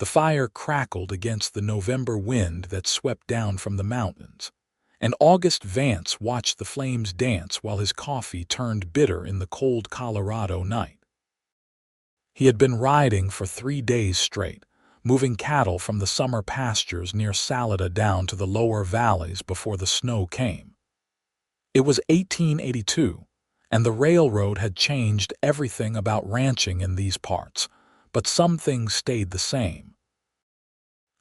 The fire crackled against the November wind that swept down from the mountains, and Vance watched the flames dance while his coffee turned bitter in the cold Colorado night. He had been riding for 3 days straight, moving cattle from the summer pastures near Salida down to the lower valleys before the snow came. It was 1882, and the railroad had changed everything about ranching in these parts, but some things stayed the same.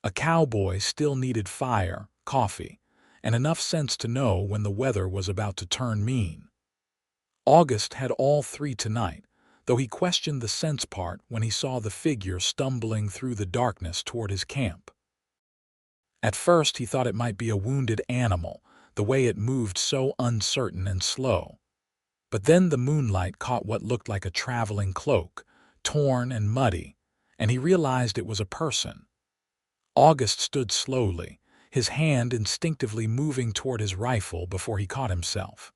A cowboy still needed fire, coffee, and enough sense to know when the weather was about to turn mean. August had all three tonight, though he questioned the sense part when he saw the figure stumbling through the darkness toward his camp. At first he thought it might be a wounded animal, the way it moved so uncertain and slow. But then the moonlight caught what looked like a traveling cloak, torn and muddy, and he realized it was a person. August stood slowly, his hand instinctively moving toward his rifle before he caught himself.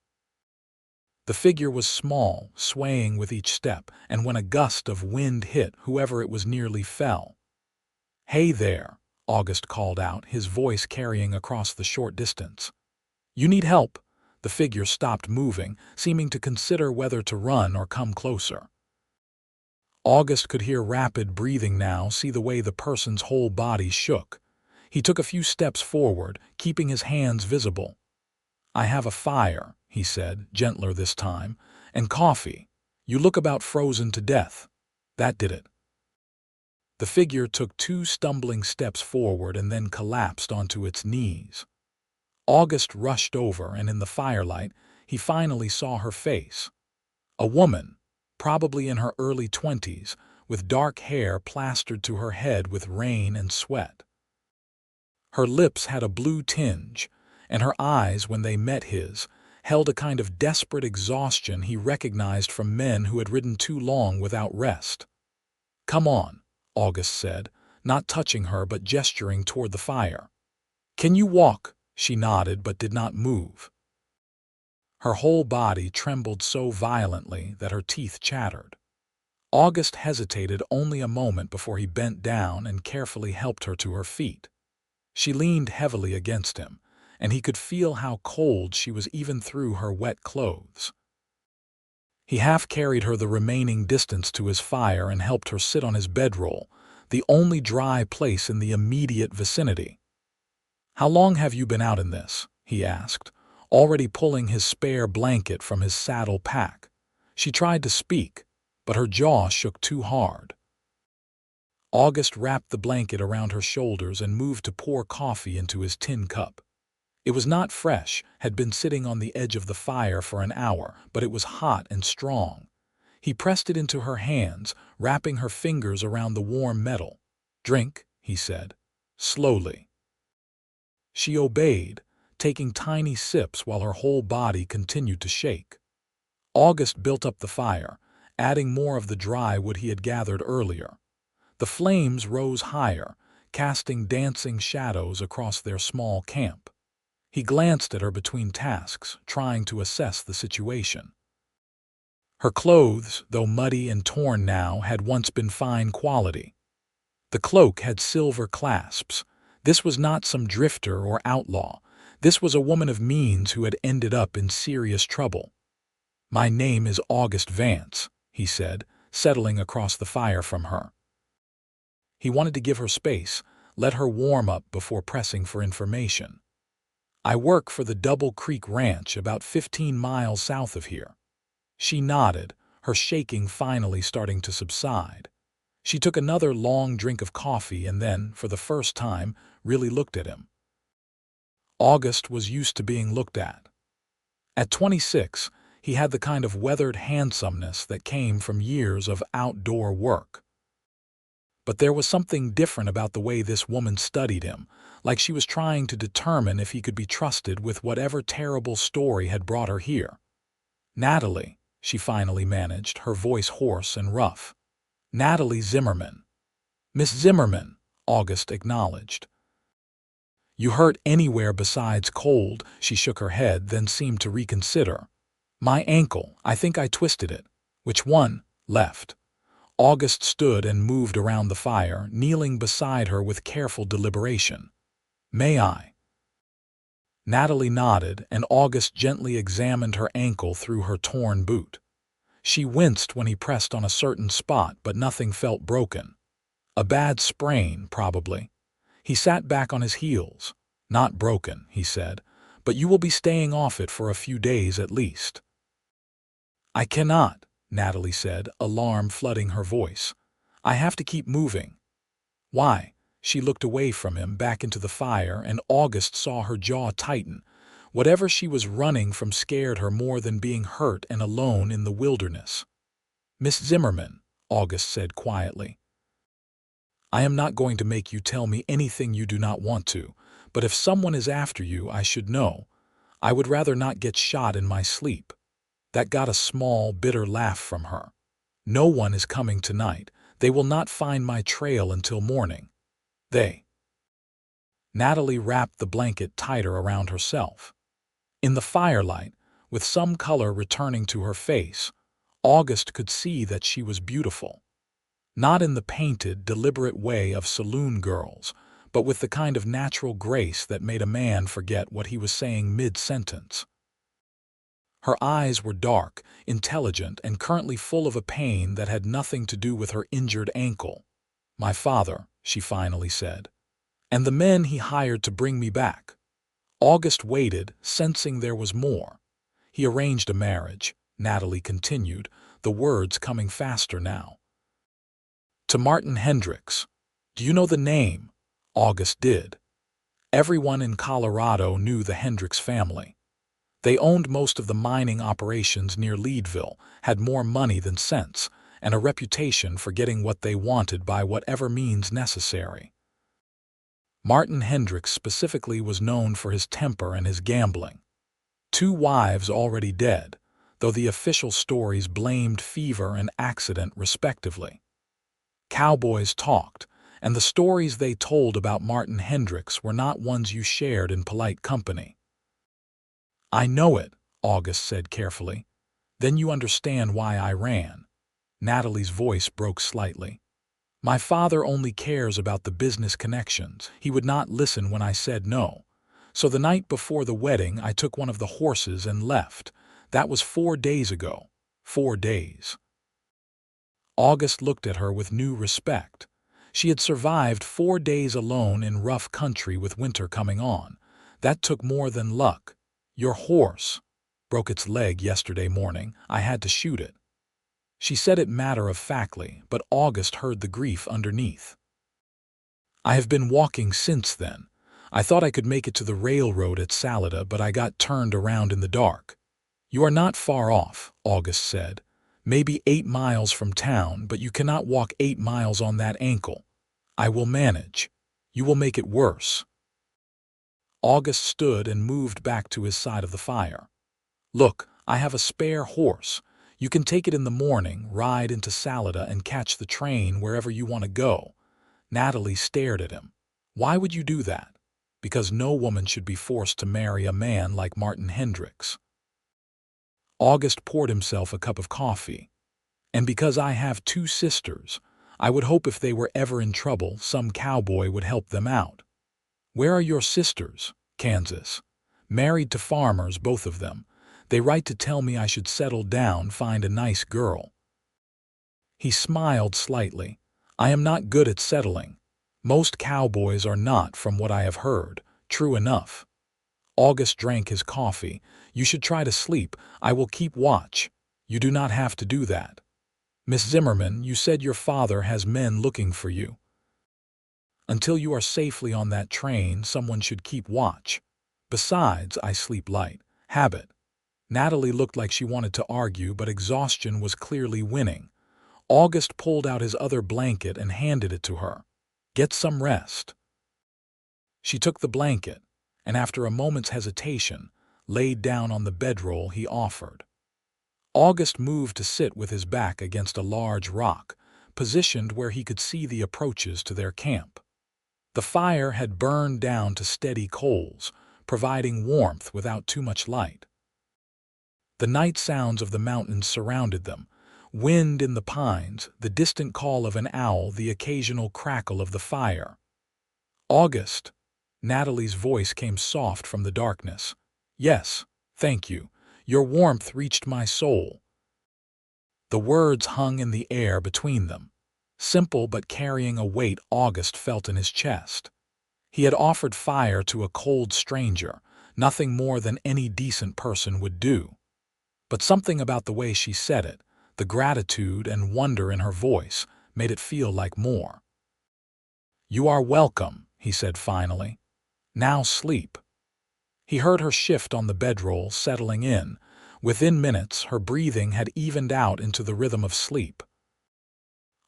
The figure was small, swaying with each step, and when a gust of wind hit whoever it was nearly fell. "Hey there," August called out, his voice carrying across the short distance. "You need help?" The figure stopped moving, seeming to consider whether to run or come closer. August could hear rapid breathing now, see the way the person's whole body shook. He took a few steps forward, keeping his hands visible. "I have a fire," he said, gentler this time, "and coffee. You look about frozen to death." That did it. The figure took 2 stumbling steps forward and then collapsed onto its knees. August rushed over, and in the firelight, he finally saw her face. A woman, probably in her early 20s, with dark hair plastered to her head with rain and sweat. Her lips had a blue tinge, and her eyes, when they met his, held a kind of desperate exhaustion he recognized from men who had ridden too long without rest. "Come on," August said, not touching her but gesturing toward the fire. "Can you walk?" She nodded but did not move. Her whole body trembled so violently that her teeth chattered. August hesitated only a moment before he bent down and carefully helped her to her feet. She leaned heavily against him, and he could feel how cold she was even through her wet clothes. He half carried her the remaining distance to his fire and helped her sit on his bedroll, the only dry place in the immediate vicinity. "How long have you been out in this?" he asked, already pulling his spare blanket from his saddle pack. She tried to speak, but her jaw shook too hard. August wrapped the blanket around her shoulders and moved to pour coffee into his tin cup. It was not fresh, had been sitting on the edge of the fire for an hour, but it was hot and strong. He pressed it into her hands, wrapping her fingers around the warm metal. "Drink," he said, slowly. She obeyed, taking tiny sips while her whole body continued to shake. August built up the fire, adding more of the dry wood he had gathered earlier. The flames rose higher, casting dancing shadows across their small camp. He glanced at her between tasks, trying to assess the situation. Her clothes, though muddy and torn now, had once been fine quality. The cloak had silver clasps. This was not some drifter or outlaw. This was a woman of means who had ended up in serious trouble. "My name is August Vance," he said, settling across the fire from her. He wanted to give her space, let her warm up before pressing for information. "I work for the Double Creek Ranch about 15 miles south of here." She nodded, her shaking finally starting to subside. She took another long drink of coffee and then, for the first time, really looked at him. August was used to being looked at. At 26, he had the kind of weathered handsomeness that came from years of outdoor work. But there was something different about the way this woman studied him, like she was trying to determine if he could be trusted with whatever terrible story had brought her here. "Natalie," she finally managed, her voice hoarse and rough. "Natalie Zimmerman." "Miss Zimmerman," August acknowledged. "You hurt anywhere besides cold?" She shook her head, then seemed to reconsider. "My ankle. I think I twisted it." "Which one?" "Left." August stood and moved around the fire, kneeling beside her with careful deliberation. "May I?" Natalie nodded, and August gently examined her ankle through her torn boot. She winced when he pressed on a certain spot, but nothing felt broken. A bad sprain, probably. He sat back on his heels. "Not broken," he said, "but you will be staying off it for a few days at least." "I cannot," Natalie said, alarm flooding her voice. "I have to keep moving." "Why?" She looked away from him, back into the fire, and August saw her jaw tighten. Whatever she was running from scared her more than being hurt and alone in the wilderness. "Miss Zimmerman," August said quietly, "I am not going to make you tell me anything you do not want to, but if someone is after you, I should know. I would rather not get shot in my sleep." That got a small, bitter laugh from her. "No one is coming tonight. They will not find my trail until morning." "They." Natalie wrapped the blanket tighter around herself. In the firelight, with some color returning to her face, August could see that she was beautiful. Not in the painted, deliberate way of saloon girls, but with the kind of natural grace that made a man forget what he was saying mid-sentence. Her eyes were dark, intelligent, and currently full of a pain that had nothing to do with her injured ankle. "My father," she finally said, "and the men he hired to bring me back." August waited, sensing there was more. "He arranged a marriage," Natalie continued, the words coming faster now. "To Martin Hendricks. Do you know the name?" August did. Everyone in Colorado knew the Hendricks family. They owned most of the mining operations near Leadville, had more money than sense, and a reputation for getting what they wanted by whatever means necessary. Martin Hendricks specifically was known for his temper and his gambling. 2 wives already dead, though the official stories blamed fever and accident respectively. Cowboys talked, and the stories they told about Martin Hendricks were not ones you shared in polite company. "I know it," August said carefully. "Then you understand why I ran." Natalie's voice broke slightly. "My father only cares about the business connections. He would not listen when I said no. So the night before the wedding, I took one of the horses and left. That was 4 days ago. 4 days." August looked at her with new respect. She had survived 4 days alone in rough country with winter coming on. That took more than luck. "Your horse broke its leg yesterday morning. I had to shoot it." She said it matter-of-factly, but August heard the grief underneath. "I have been walking since then. I thought I could make it to the railroad at Salida, but I got turned around in the dark." "You are not far off," August said. "Maybe 8 miles from town, but you cannot walk 8 miles on that ankle." "I will manage." "You will make it worse." August stood and moved back to his side of the fire. "Look, I have a spare horse. You can take it in the morning, ride into Salida, and catch the train wherever you want to go." Natalie stared at him. "Why would you do that?" "Because no woman should be forced to marry a man like Martin Hendricks." August poured himself a cup of coffee. "And because I have 2 sisters, I would hope if they were ever in trouble, some cowboy would help them out." "Where are your sisters?" "Kansas. Married to farmers, both of them. They write to tell me I should settle down, find a nice girl." He smiled slightly. "I am not good at settling. Most cowboys are not, from what I have heard." "True enough." August drank his coffee. "You should try to sleep. I will keep watch." "You do not have to do that." "Miss Zimmerman, you said your father has men looking for you." "Until you are safely on that train, someone should keep watch. Besides, I sleep light. Habit." Natalie looked like she wanted to argue, but exhaustion was clearly winning. August pulled out his other blanket and handed it to her. "Get some rest." She took the blanket, and after a moment's hesitation, laid down on the bedroll he offered. August moved to sit with his back against a large rock, positioned where he could see the approaches to their camp. The fire had burned down to steady coals, providing warmth without too much light. The night sounds of the mountains surrounded them, Wind in the pines, the distant call of an owl, the occasional crackle of the fire. August. Natalie's voice came soft from the darkness. Yes, thank you. Your warmth reached my soul. The words hung in the air between them, simple but carrying a weight August felt in his chest. He had offered fire to a cold stranger, nothing more than any decent person would do. But something about the way she said it, the gratitude and wonder in her voice, made it feel like more. "You are welcome," he said finally. "Now sleep." He heard her shift on the bedroll, settling in. Within minutes, her breathing had evened out into the rhythm of sleep.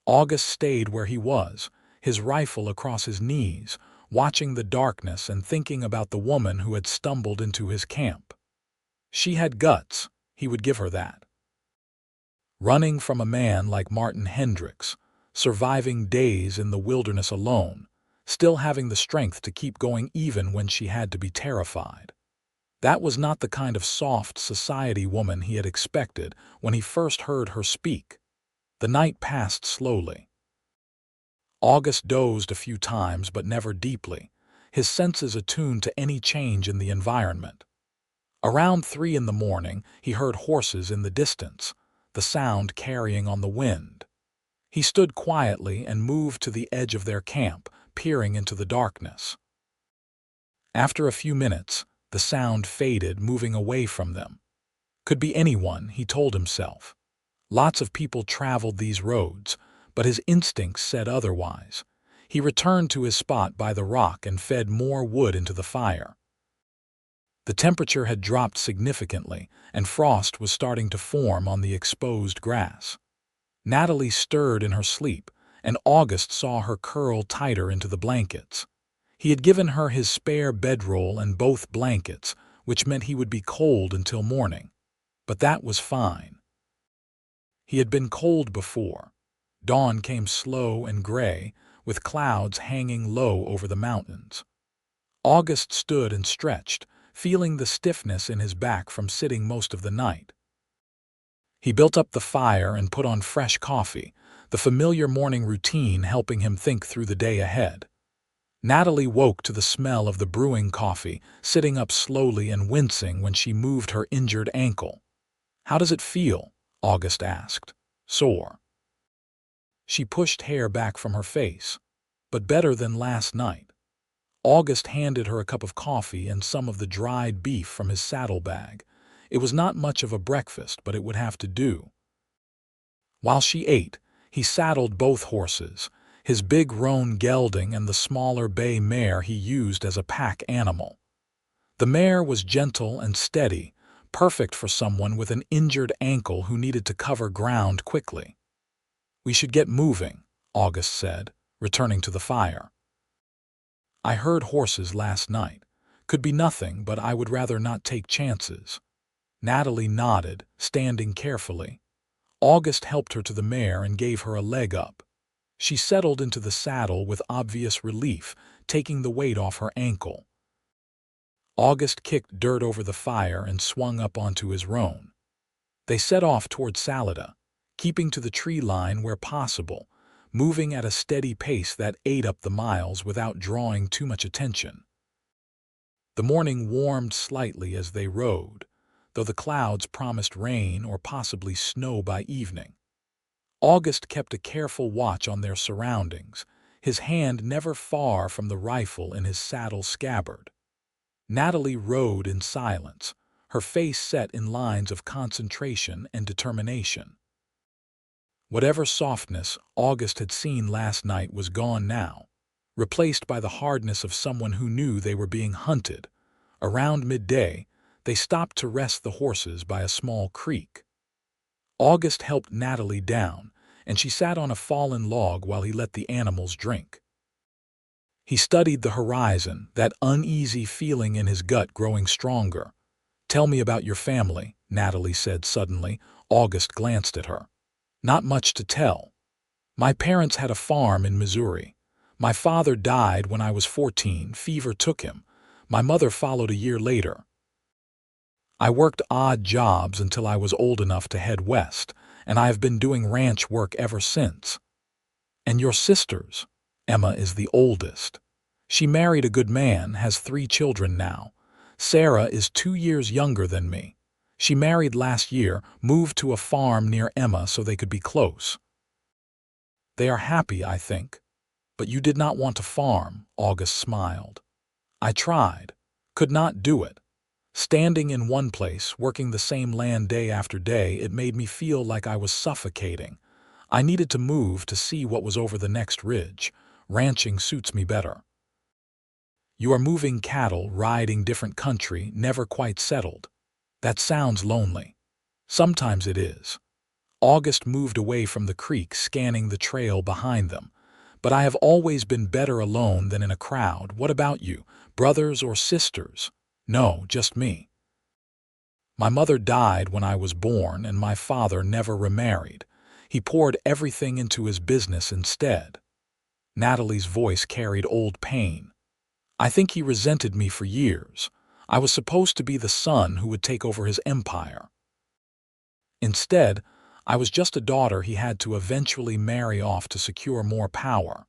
August stayed where he was, his rifle across his knees, watching the darkness and thinking about the woman who had stumbled into his camp. She had guts, he would give her that. Running from a man like Martin Hendricks, surviving days in the wilderness alone, still having the strength to keep going even when she had to be terrified. That was not the kind of soft society woman he had expected when he first heard her speak. The night passed slowly. August dozed a few times, but never deeply, his senses attuned to any change in the environment. Around 3 in the morning, he heard horses in the distance, the sound carrying on the wind. He stood quietly and moved to the edge of their camp, peering into the darkness. After a few minutes, the sound faded, moving away from them. Could be anyone, he told himself. Lots of people traveled these roads, but his instincts said otherwise. He returned to his spot by the rock and fed more wood into the fire. The temperature had dropped significantly, and frost was starting to form on the exposed grass. Natalie stirred in her sleep, and August saw her curl tighter into the blankets. He had given her his spare bedroll and both blankets, which meant he would be cold until morning. But that was fine. He had been cold before. Dawn came slow and gray, with clouds hanging low over the mountains. August stood and stretched, feeling the stiffness in his back from sitting most of the night. He built up the fire and put on fresh coffee, the familiar morning routine helping him think through the day ahead. Natalie woke to the smell of the brewing coffee, sitting up slowly and wincing when she moved her injured ankle. "How does it feel?" August asked. "Sore." She pushed hair back from her face. "But better than last night." August handed her a cup of coffee and some of the dried beef from his saddlebag. It was not much of a breakfast, but it would have to do. While she ate, he saddled both horses, his big roan gelding and the smaller bay mare he used as a pack animal. The mare was gentle and steady, perfect for someone with an injured ankle who needed to cover ground quickly. "We should get moving," August said, returning to the fire. "I heard horses last night. Could be nothing, but I would rather not take chances." Natalie nodded, standing carefully. August helped her to the mare and gave her a leg up. She settled into the saddle with obvious relief, taking the weight off her ankle. August kicked dirt over the fire and swung up onto his roan. They set off toward Salida, keeping to the tree line where possible, moving at a steady pace that ate up the miles without drawing too much attention. The morning warmed slightly as they rode, though the clouds promised rain or possibly snow by evening. August kept a careful watch on their surroundings, his hand never far from the rifle in his saddle scabbard. Natalie rode in silence, her face set in lines of concentration and determination. Whatever softness August had seen last night was gone now, replaced by the hardness of someone who knew they were being hunted. Around midday, they stopped to rest the horses by a small creek. August helped Natalie down, and she sat on a fallen log while he let the animals drink. He studied the horizon, that uneasy feeling in his gut growing stronger. "Tell me about your family," Natalie said suddenly. August glanced at her. "Not much to tell. My parents had a farm in Missouri. My father died when I was 14, fever took him. My mother followed a year later. I worked odd jobs until I was old enough to head west, and I have been doing ranch work ever since. And your sisters? Emma is the oldest. She married a good man, has 3 children now. Sarah is 2 years younger than me. She married last year, moved to a farm near Emma so they could be close. They are happy, I think. But you did not want to farm, August smiled. I tried. Could not do it. Standing in one place, working the same land day after day, it made me feel like I was suffocating. I needed to move to see what was over the next ridge. Ranching suits me better. You are moving cattle, riding different country, never quite settled. That sounds lonely. Sometimes it is. August moved away from the creek, scanning the trail behind them. But I have always been better alone than in a crowd. What about you? Brothers or sisters? No, just me. My mother died when I was born, and my father never remarried. He poured everything into his business instead. Natalie's voice carried old pain. I think he resented me for years. I was supposed to be the son who would take over his empire. Instead, I was just a daughter he had to eventually marry off to secure more power.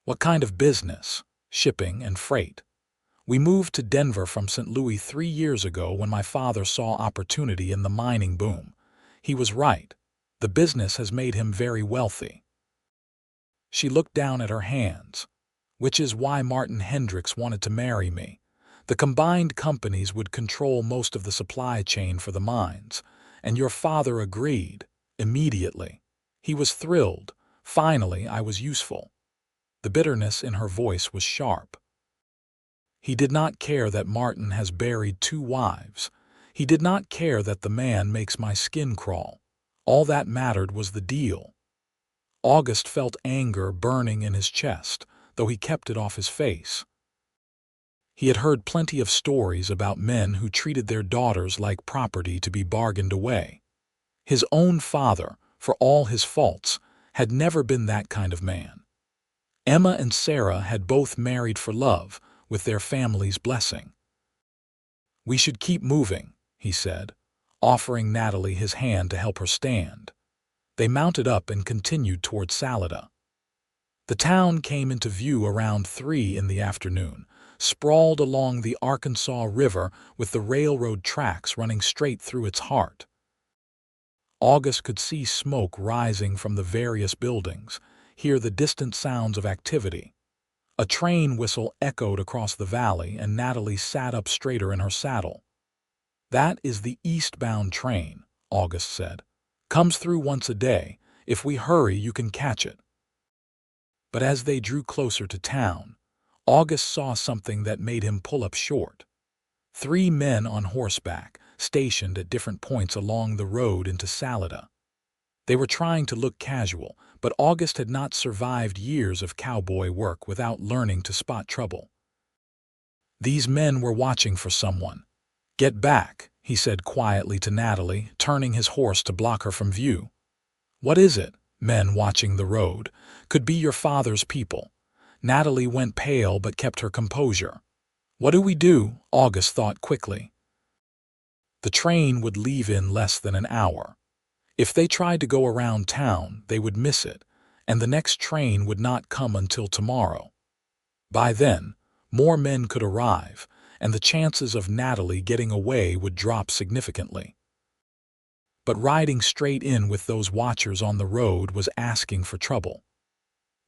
What kind of business? Shipping and freight. We moved to Denver from St. Louis 3 years ago when my father saw opportunity in the mining boom. He was right. The business has made him very wealthy. She looked down at her hands. Which is why Martin Hendricks wanted to marry me. The combined companies would control most of the supply chain for the mines, and your father agreed, immediately. He was thrilled. Finally, I was useful. The bitterness in her voice was sharp. He did not care that Martin has buried 2 wives. He did not care that the man makes my skin crawl. All that mattered was the deal. August felt anger burning in his chest, though he kept it off his face. He had heard plenty of stories about men who treated their daughters like property to be bargained away. His own father, for all his faults, had never been that kind of man. Emma and Sarah had both married for love, with their family's blessing. We should keep moving, he said, offering Natalie his hand to help her stand. They mounted up and continued toward Salida. The town came into view around 3 in the afternoon, sprawled along the Arkansas River with the railroad tracks running straight through its heart. August could see smoke rising from the various buildings, hear the distant sounds of activity. A train whistle echoed across the valley, and Natalie sat up straighter in her saddle. That is the eastbound train, August said. Comes through once a day. If we hurry, you can catch it. But as they drew closer to town, August saw something that made him pull up short. 3 men on horseback, stationed at different points along the road into Salida. They were trying to look casual, but August had not survived years of cowboy work without learning to spot trouble. These men were watching for someone. Get back, he said quietly to Natalie, turning his horse to block her from view. What is it? Men watching the road. Could be your father's people. Natalie went pale but kept her composure. What do we do? August thought quickly. The train would leave in less than an hour. If they tried to go around town, they would miss it, and the next train would not come until tomorrow. By then, more men could arrive, and the chances of Natalie getting away would drop significantly. But riding straight in with those watchers on the road was asking for trouble.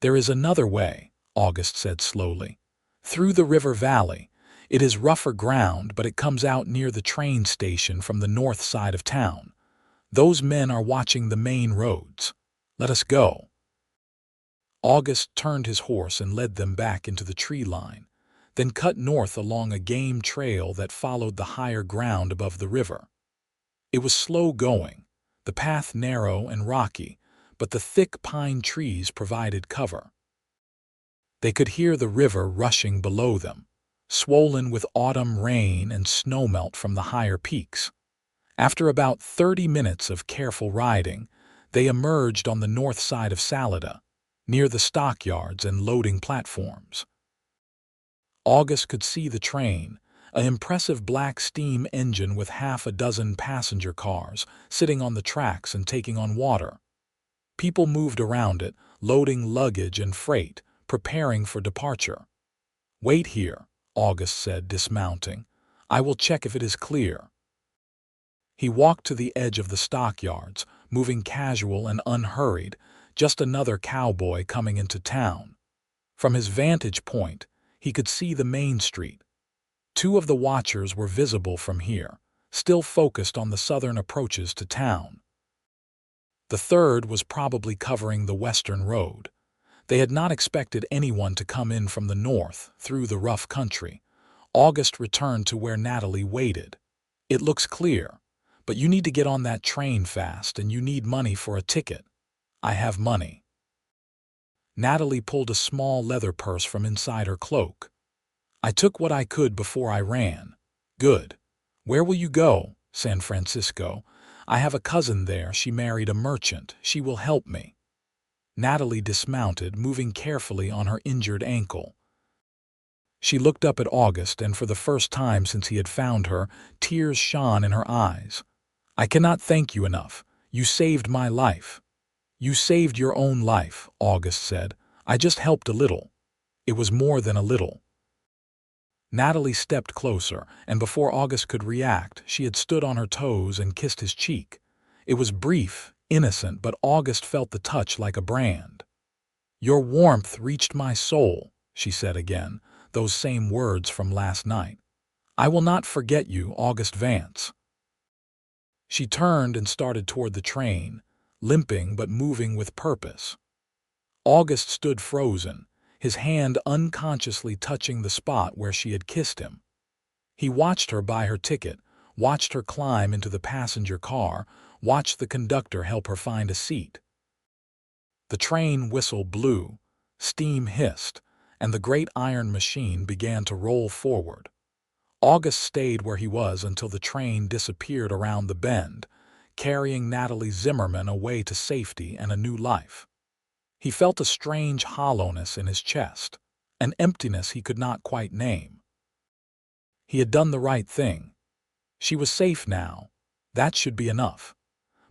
There is another way, August said slowly. Through the river valley. It is rougher ground, but it comes out near the train station from the north side of town. Those men are watching the main roads. Let us go. August turned his horse and led them back into the tree line, then cut north along a game trail that followed the higher ground above the river. It was slow going, the path narrow and rocky, but the thick pine trees provided cover. They could hear the river rushing below them, swollen with autumn rain and snowmelt from the higher peaks. After about 30 minutes of careful riding, they emerged on the north side of Salida, near the stockyards and loading platforms. August could see the train, an impressive black steam engine with half a dozen passenger cars sitting on the tracks and taking on water. People moved around it, loading luggage and freight, preparing for departure. "Wait here," August said, dismounting. "I will check if it is clear." He walked to the edge of the stockyards, moving casual and unhurried, just another cowboy coming into town. From his vantage point, he could see the main street. Two of the watchers were visible from here, still focused on the southern approaches to town. The third was probably covering the western road. They had not expected anyone to come in from the north, through the rough country. August returned to where Natalie waited. "It looks clear, but you need to get on that train fast and you need money for a ticket." "I have money." Natalie pulled a small leather purse from inside her cloak. "I took what I could before I ran." "Good. Where will you go?" "San Francisco. I have a cousin there. She married a merchant. She will help me." Natalie dismounted, moving carefully on her injured ankle. She looked up at August, and for the first time since he had found her, tears shone in her eyes. "I cannot thank you enough. You saved my life." "You saved your own life," August said. "I just helped a little." It was more than a little. Natalie stepped closer, and before August could react, she had stood on her toes and kissed his cheek. It was brief, innocent, but August felt the touch like a brand. "Your warmth reached my soul," she said again, those same words from last night. "I will not forget you, August Vance." She turned and started toward the train, limping but moving with purpose. August stood frozen, his hand unconsciously touching the spot where she had kissed him. He watched her buy her ticket, watched her climb into the passenger car, watched the conductor help her find a seat. The train whistle blew, steam hissed, and the great iron machine began to roll forward. August stayed where he was until the train disappeared around the bend, carrying Natalie Zimmerman away to safety and a new life. He felt a strange hollowness in his chest, an emptiness he could not quite name. He had done the right thing. She was safe now. That should be enough.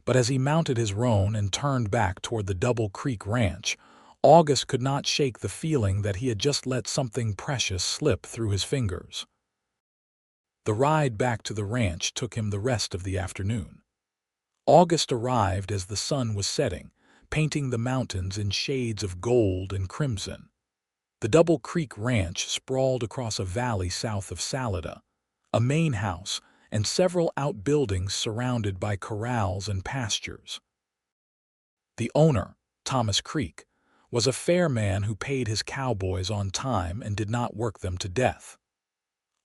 But as he mounted his roan and turned back toward the Double Creek Ranch, August could not shake the feeling that he had just let something precious slip through his fingers. The ride back to the ranch took him the rest of the afternoon. August arrived as the sun was setting, painting the mountains in shades of gold and crimson. The Double Creek Ranch sprawled across a valley south of Salida, a main house and several outbuildings surrounded by corrals and pastures. The owner, Thomas Creek, was a fair man who paid his cowboys on time and did not work them to death.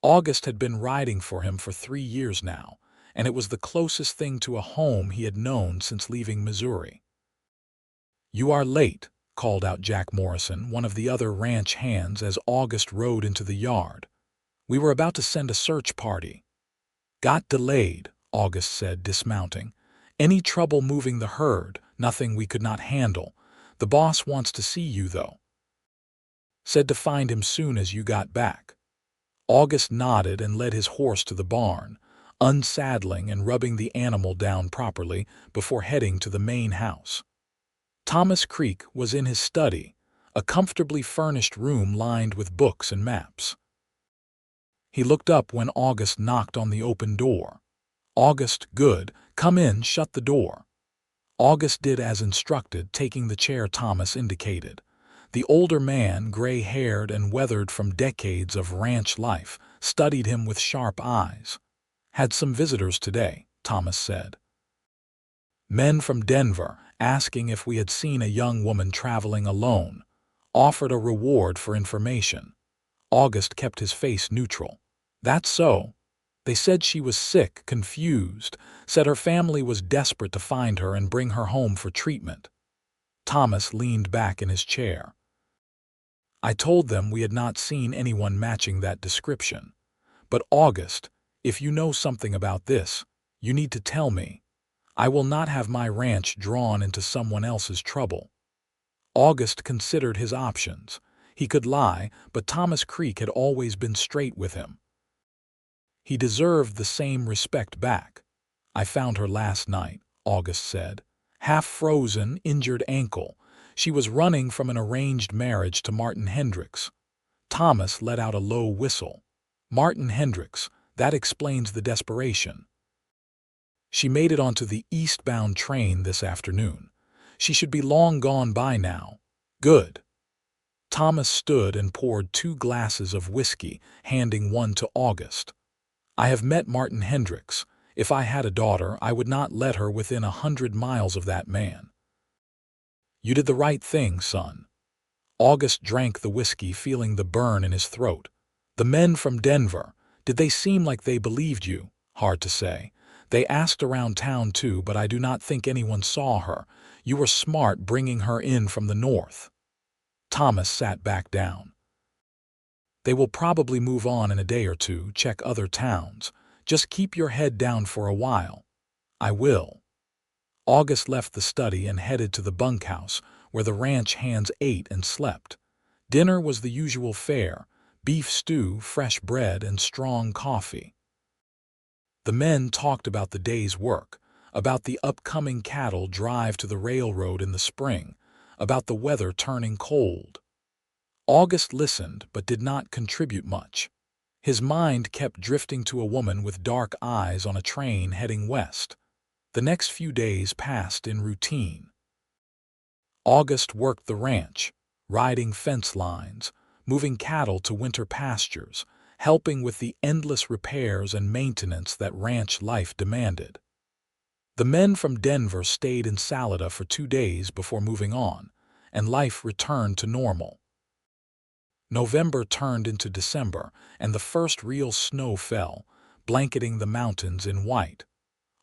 August had been riding for him for 3 years now, and it was the closest thing to a home he had known since leaving Missouri. "You are late," called out Jack Morrison, one of the other ranch hands, as August rode into the yard. "We were about to send a search party." "Got delayed," August said, dismounting. "Any trouble moving the herd? Nothing we could not handle. The boss wants to see you, though. Said to find him soon as you got back." August nodded and led his horse to the barn, unsaddling and rubbing the animal down properly before heading to the main house. Thomas Creek was in his study, a comfortably furnished room lined with books and maps. He looked up when August knocked on the open door. "August, good. Come in, shut the door." August did as instructed, taking the chair Thomas indicated. The older man, gray-haired and weathered from decades of ranch life, studied him with sharp eyes. "Had some visitors today," Thomas said. "Men from Denver, asking if we had seen a young woman traveling alone. Offered a reward for information." August kept his face neutral. "That's so. They said she was sick, confused, said her family was desperate to find her and bring her home for treatment." Thomas leaned back in his chair. "I told them we had not seen anyone matching that description. But August, if you know something about this, you need to tell me. I will not have my ranch drawn into someone else's trouble." August considered his options. He could lie, but Thomas Creek had always been straight with him. He deserved the same respect back. I found her last night, August said. Half-frozen, injured ankle. She was running from an arranged marriage to Martin Hendricks. Thomas let out a low whistle. Martin Hendricks, that explains the desperation. She made it onto the eastbound train this afternoon. She should be long gone by now. Good. Thomas stood and poured 2 glasses of whiskey, handing one to August. I have met Martin Hendricks. If I had a daughter, I would not let her within 100 miles of that man. You did the right thing, son. August drank the whiskey, feeling the burn in his throat. The men from Denver, did they seem like they believed you? Hard to say. They asked around town too, but I do not think anyone saw her. You were smart bringing her in from the north. Thomas sat back down. They will probably move on in a day or two, check other towns. Just keep your head down for a while. I will. August left the study and headed to the bunkhouse, where the ranch hands ate and slept. Dinner was the usual fare: beef stew, fresh bread, and strong coffee. The men talked about the day's work, about the upcoming cattle drive to the railroad in the spring, about the weather turning cold. August listened but did not contribute much. His mind kept drifting to a woman with dark eyes on a train heading west. The next few days passed in routine. August worked the ranch, riding fence lines, moving cattle to winter pastures, helping with the endless repairs and maintenance that ranch life demanded. The men from Denver stayed in Salida for 2 days before moving on, and life returned to normal. November turned into December, and the first real snow fell, blanketing the mountains in white.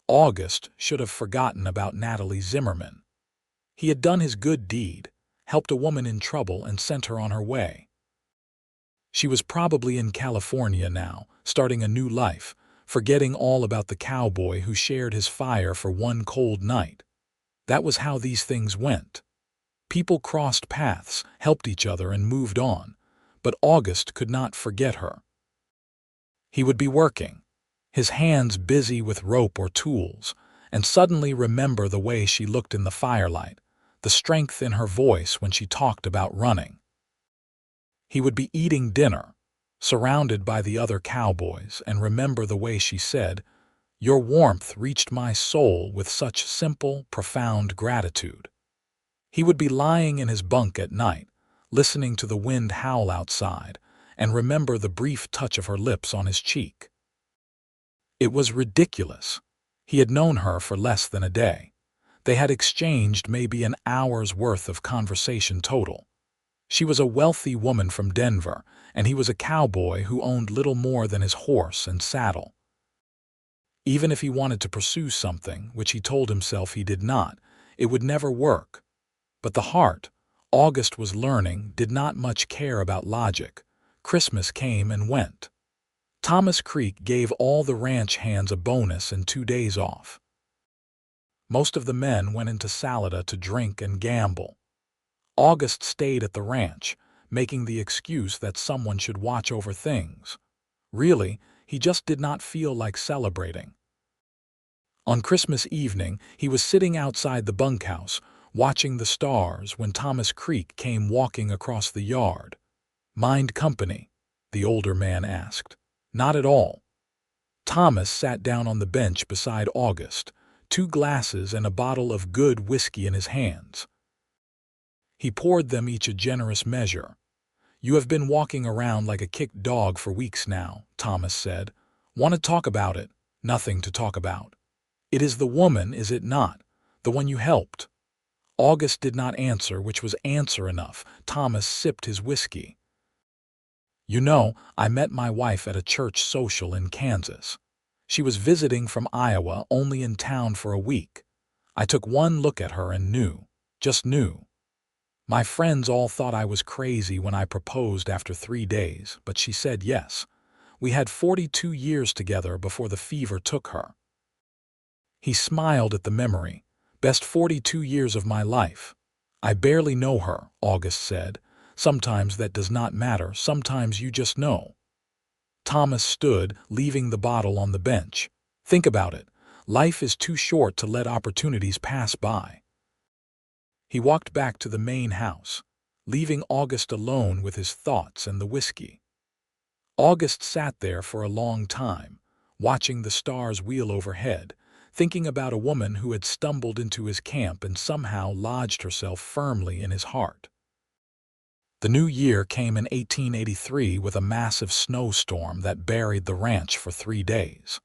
August should have forgotten about Natalie Zimmerman. He had done his good deed, helped a woman in trouble and sent her on her way. She was probably in California now, starting a new life, forgetting all about the cowboy who shared his fire for one cold night. That was how these things went. People crossed paths, helped each other, and moved on. But August could not forget her. He would be working, his hands busy with rope or tools, and suddenly remember the way she looked in the firelight, the strength in her voice when she talked about running. He would be eating dinner, surrounded by the other cowboys, and remember the way she said, "Your warmth reached my soul with such simple, profound gratitude." He would be lying in his bunk at night, listening to the wind howl outside, and remember the brief touch of her lips on his cheek. It was ridiculous. He had known her for less than a day. They had exchanged maybe an hour's worth of conversation total. She was a wealthy woman from Denver, and he was a cowboy who owned little more than his horse and saddle. Even if he wanted to pursue something, which he told himself he did not, it would never work. But the heart, August was learning, did not much care about logic. Christmas came and went. Thomas Creek gave all the ranch hands a bonus and 2 days off. Most of the men went into Salida to drink and gamble. August stayed at the ranch, making the excuse that someone should watch over things. Really, he just did not feel like celebrating. On Christmas evening, he was sitting outside the bunkhouse, watching the stars, when Thomas Creek came walking across the yard. "Mind company?" the older man asked. "Not at all." Thomas sat down on the bench beside August, 2 glasses and a bottle of good whiskey in his hands. He poured them each a generous measure. "You have been walking around like a kicked dog for weeks now," Thomas said. "Want to talk about it?" "Nothing to talk about." "It is the woman, is it not? The one you helped?" August did not answer, which was answer enough. Thomas sipped his whiskey. "You know, I met my wife at a church social in Kansas. She was visiting from Iowa, only in town for a week. I took one look at her and knew, just knew. My friends all thought I was crazy when I proposed after 3 days, but she said yes. We had 42 years together before the fever took her." He smiled at the memory. "Best 42 years of my life." "I barely know her," August said. "Sometimes that does not matter. Sometimes you just know." Thomas stood, leaving the bottle on the bench. Think about it. Life is too short to let opportunities pass by. He walked back to the main house, leaving August alone with his thoughts and the whiskey. August sat there for a long time, watching the stars wheel overhead, thinking about a woman who had stumbled into his camp and somehow lodged herself firmly in his heart. The new year came in 1883 with a massive snowstorm that buried the ranch for 3 days.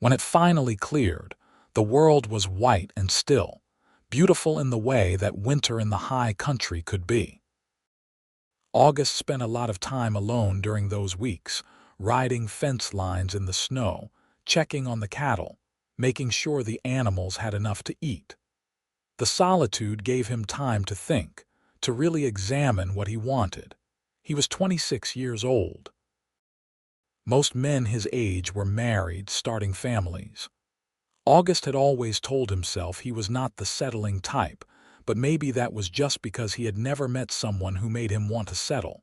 When it finally cleared, the world was white and still, beautiful in the way that winter in the high country could be. August spent a lot of time alone during those weeks, riding fence lines in the snow, checking on the cattle, making sure the animals had enough to eat. The solitude gave him time to think, to really examine what he wanted. He was 26 years old. Most men his age were married, starting families. August had always told himself he was not the settling type, but maybe that was just because he had never met someone who made him want to settle.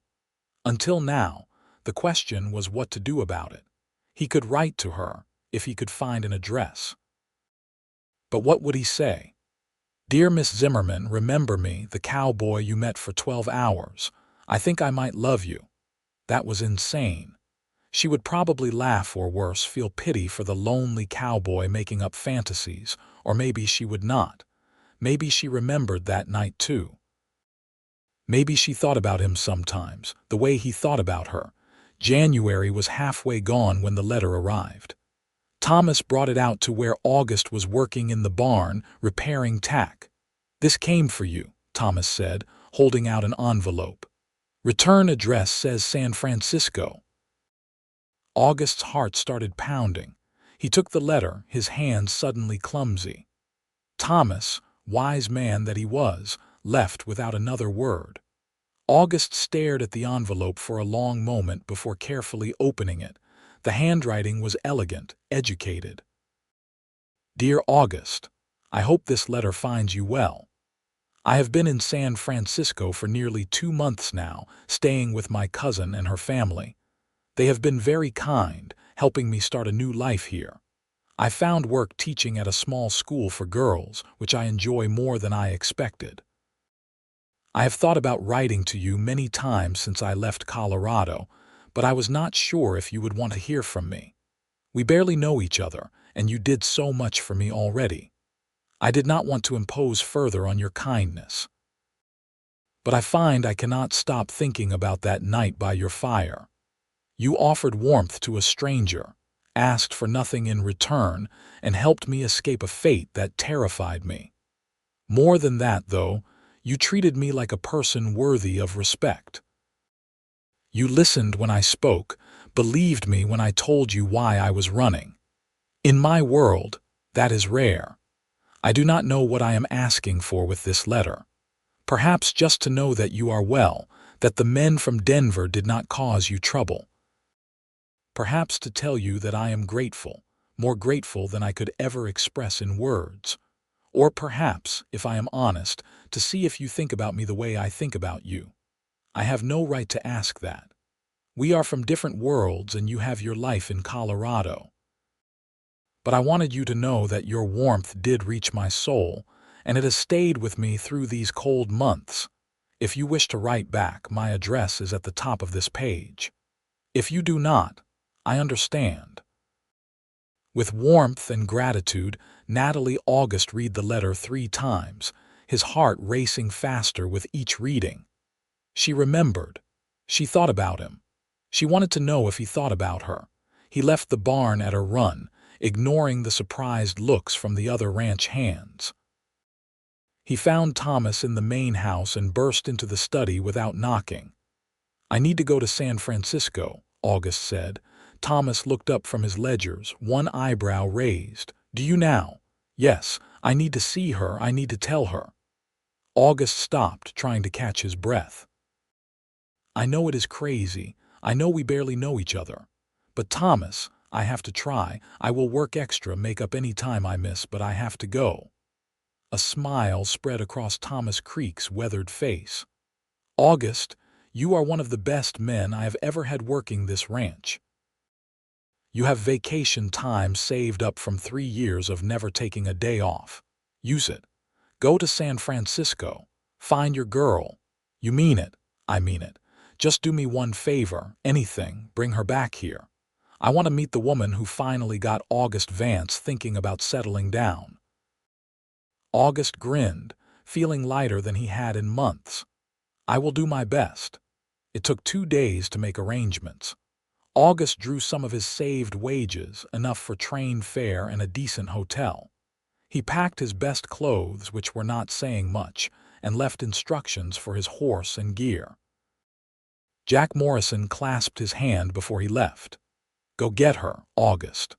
Until now, the question was what to do about it. He could write to her, if he could find an address. But what would he say? "Dear Miss Zimmerman, remember me, the cowboy you met for 12 hours. I think I might love you." That was insane. She would probably laugh or worse, feel pity for the lonely cowboy making up fantasies, or maybe she would not. Maybe she remembered that night too. Maybe she thought about him sometimes, the way he thought about her. January was halfway gone when the letter arrived. Thomas brought it out to where August was working in the barn, repairing tack. "This came for you," Thomas said, holding out an envelope. "Return address says San Francisco." August's heart started pounding. He took the letter, his hands suddenly clumsy. Thomas, wise man that he was, left without another word. August stared at the envelope for a long moment before carefully opening it. The handwriting was elegant, educated. "Dear August, I hope this letter finds you well. I have been in San Francisco for nearly 2 months now, staying with my cousin and her family. They have been very kind, helping me start a new life here. I found work teaching at a small school for girls, which I enjoy more than I expected. I have thought about writing to you many times since I left Colorado, but I was not sure if you would want to hear from me. We barely know each other, and you did so much for me already. I did not want to impose further on your kindness. But I find I cannot stop thinking about that night by your fire. You offered warmth to a stranger, asked for nothing in return, and helped me escape a fate that terrified me. More than that, though, you treated me like a person worthy of respect. You listened when I spoke, believed me when I told you why I was running. In my world, that is rare. I do not know what I am asking for with this letter. Perhaps just to know that you are well, that the men from Denver did not cause you trouble. Perhaps to tell you that I am grateful, more grateful than I could ever express in words. Or perhaps, if I am honest, to see if you think about me the way I think about you. I have no right to ask that. We are from different worlds and you have your life in Colorado. But I wanted you to know that your warmth did reach my soul, and it has stayed with me through these cold months. If you wish to write back, my address is at the top of this page. If you do not, I understand. With warmth and gratitude, Natalie August read the letter 3 times, his heart racing faster with each reading. She remembered. She thought about him. She wanted to know if he thought about her. He left the barn at a run, ignoring the surprised looks from the other ranch hands. He found Thomas in the main house and burst into the study without knocking. "I need to go to San Francisco," August said. Thomas looked up from his ledgers, one eyebrow raised. "Do you now?" "Yes, I need to see her, I need to tell her." August stopped, trying to catch his breath. "I know it is crazy. I know we barely know each other. But Thomas, I have to try. I will work extra, make up any time I miss, but I have to go." A smile spread across Thomas Creek's weathered face. "August, you are one of the best men I have ever had working this ranch. You have vacation time saved up from 3 years of never taking a day off. Use it. Go to San Francisco. Find your girl. You mean it. I mean it. Just do me one favor, anything, bring her back here. I want to meet the woman who finally got August Vance thinking about settling down. August grinned, feeling lighter than he had in months. I will do my best. It took 2 days to make arrangements. August drew some of his saved wages, enough for train fare and a decent hotel. He packed his best clothes, which were not saying much, and left instructions for his horse and gear. Jack Morrison clasped his hand before he left. Go get her, August.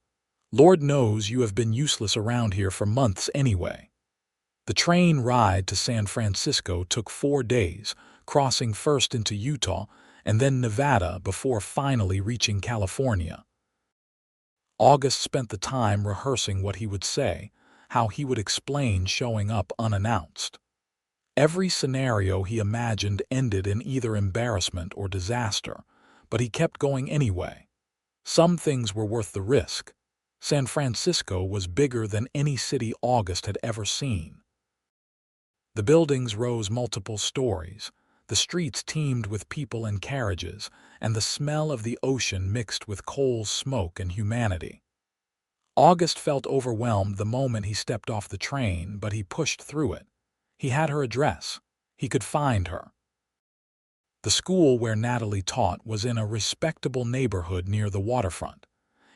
Lord knows you have been useless around here for months anyway. The train ride to San Francisco took 4 days, crossing first into Utah and then Nevada before finally reaching California. August spent the time rehearsing what he would say, how he would explain showing up unannounced. Every scenario he imagined ended in either embarrassment or disaster, but he kept going anyway. Some things were worth the risk. San Francisco was bigger than any city August had ever seen. The buildings rose multiple stories, the streets teemed with people and carriages, and the smell of the ocean mixed with coal smoke and humanity. August felt overwhelmed the moment he stepped off the train, but he pushed through it. He had her address. He could find her. The school where Natalie taught was in a respectable neighborhood near the waterfront.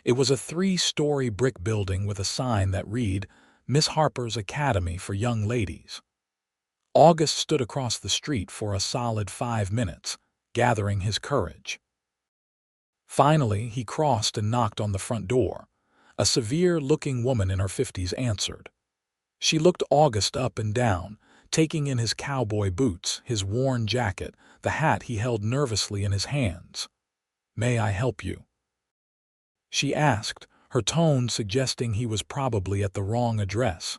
It was a 3-story brick building with a sign that read, Miss Harper's Academy for Young Ladies. August stood across the street for a solid 5 minutes, gathering his courage. Finally, he crossed and knocked on the front door. A severe-looking woman in her 50s answered. She looked August up and down, taking in his cowboy boots, his worn jacket, the hat he held nervously in his hands. "May I help you?" she asked, her tone suggesting he was probably at the wrong address.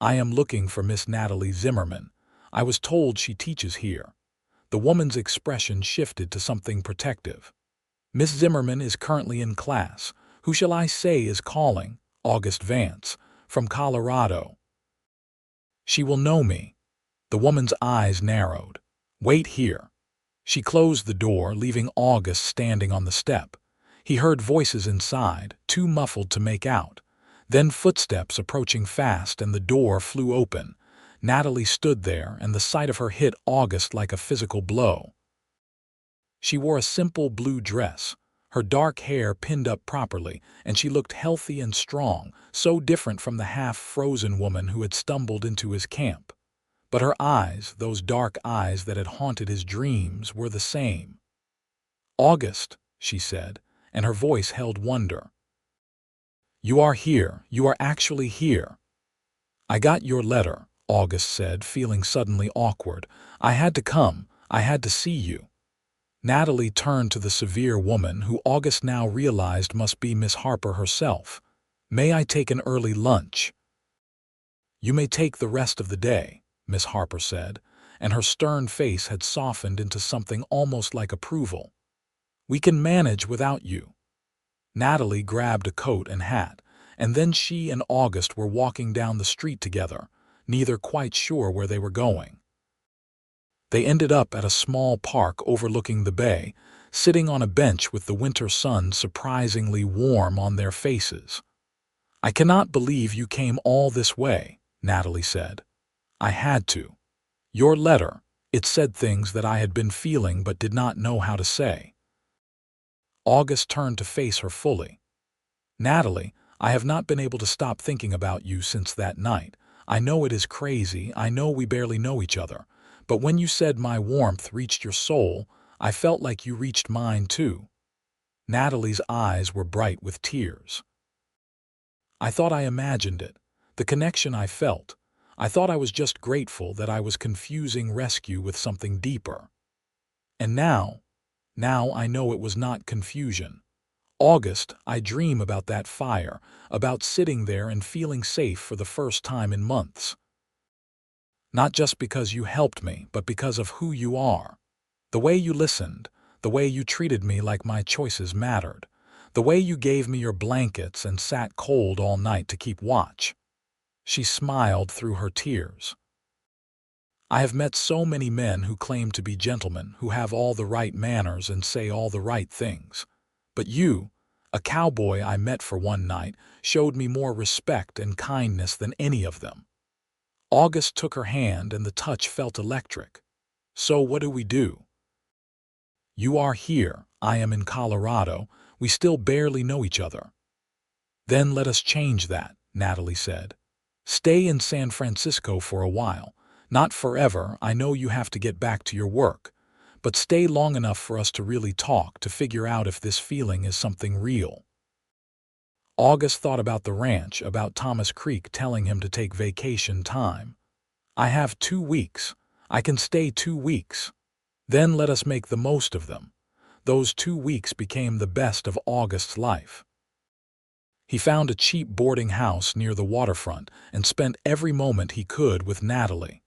"I am looking for Miss Natalie Zimmerman. I was told she teaches here." The woman's expression shifted to something protective. "Miss Zimmerman is currently in class. Who shall I say is calling?" "August Vance, from Colorado." "She will know me." The woman's eyes narrowed. "Wait here." She closed the door, leaving August standing on the step. He heard voices inside, too muffled to make out. Then footsteps approaching fast, and the door flew open. Natalie stood there, and the sight of her hit August like a physical blow. She wore a simple blue dress, her dark hair pinned up properly, and she looked healthy and strong, so different from the half-frozen woman who had stumbled into his camp. But her eyes, those dark eyes that had haunted his dreams, were the same. "August," she said, and her voice held wonder. "You are here. You are actually here." "I got your letter," August said, feeling suddenly awkward. "I had to come. I had to see you." Natalie turned to the severe woman, who August now realized must be Miss Harper herself. "May I take an early lunch?" "You may take the rest of the day," Miss Harper said, and her stern face had softened into something almost like approval. "We can manage without you." Natalie grabbed a coat and hat, and then she and August were walking down the street together, neither quite sure where they were going. They ended up at a small park overlooking the bay, sitting on a bench with the winter sun surprisingly warm on their faces. "I cannot believe you came all this way," Natalie said. "I had to. Your letter, it said things that I had been feeling but did not know how to say." August turned to face her fully. "Natalie, I have not been able to stop thinking about you since that night. I know it is crazy, I know we barely know each other, but when you said my warmth reached your soul, I felt like you reached mine too." Natalie's eyes were bright with tears. "I thought I imagined it, the connection I felt. I thought I was just grateful that I was confusing rescue with something deeper. And now I know it was not confusion. August, I dream about that fire, about sitting there and feeling safe for the first time in months. Not just because you helped me, but because of who you are. The way you listened, the way you treated me like my choices mattered, The way you gave me your blankets and sat cold all night to keep watch." She smiled through her tears. "I have met so many men who claim to be gentlemen, who have all the right manners and say all the right things. But you, a cowboy I met for one night, showed me more respect and kindness than any of them." August took her hand and the touch felt electric. "So what do we do? You are here, I am in Colorado, we still barely know each other." "Then let us change that," Natalie said. "Stay in San Francisco for a while. Not forever, I know you have to get back to your work. But stay long enough for us to really talk, to figure out if this feeling is something real." August thought about the ranch, about Thomas Creek telling him to take vacation time. "I have 2 weeks. I can stay 2 weeks. Then let us make the most of them." Those 2 weeks became the best of August's life. He found a cheap boarding house near the waterfront and spent every moment he could with Natalie.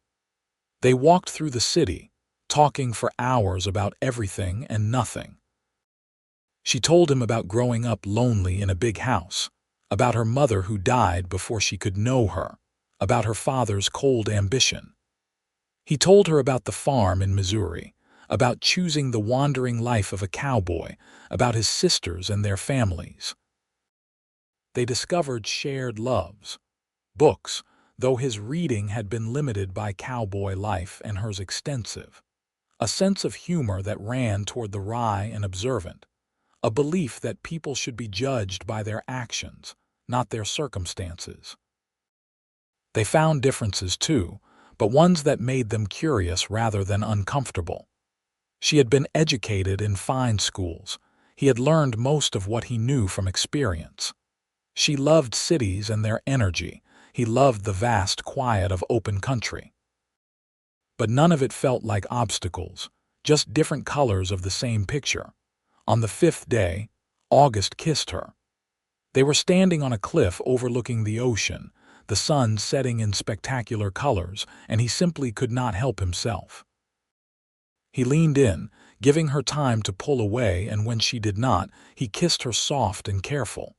They walked through the city, talking for hours about everything and nothing. She told him about growing up lonely in a big house, about her mother who died before she could know her, about her father's cold ambition. He told her about the farm in Missouri, about choosing the wandering life of a cowboy, about his sisters and their families. They discovered shared loves. Books, though his reading had been limited by cowboy life and hers extensive. A sense of humor that ran toward the wry and observant. A belief that people should be judged by their actions, not their circumstances. They found differences too, but ones that made them curious rather than uncomfortable. She had been educated in fine schools. He had learned most of what he knew from experience. She loved cities and their energy. He loved the vast quiet of open country. But none of it felt like obstacles, just different colors of the same picture. On the 5th day, August kissed her. They were standing on a cliff overlooking the ocean, the sun setting in spectacular colors, and he simply could not help himself. He leaned in, giving her time to pull away, and when she did not, he kissed her soft and careful.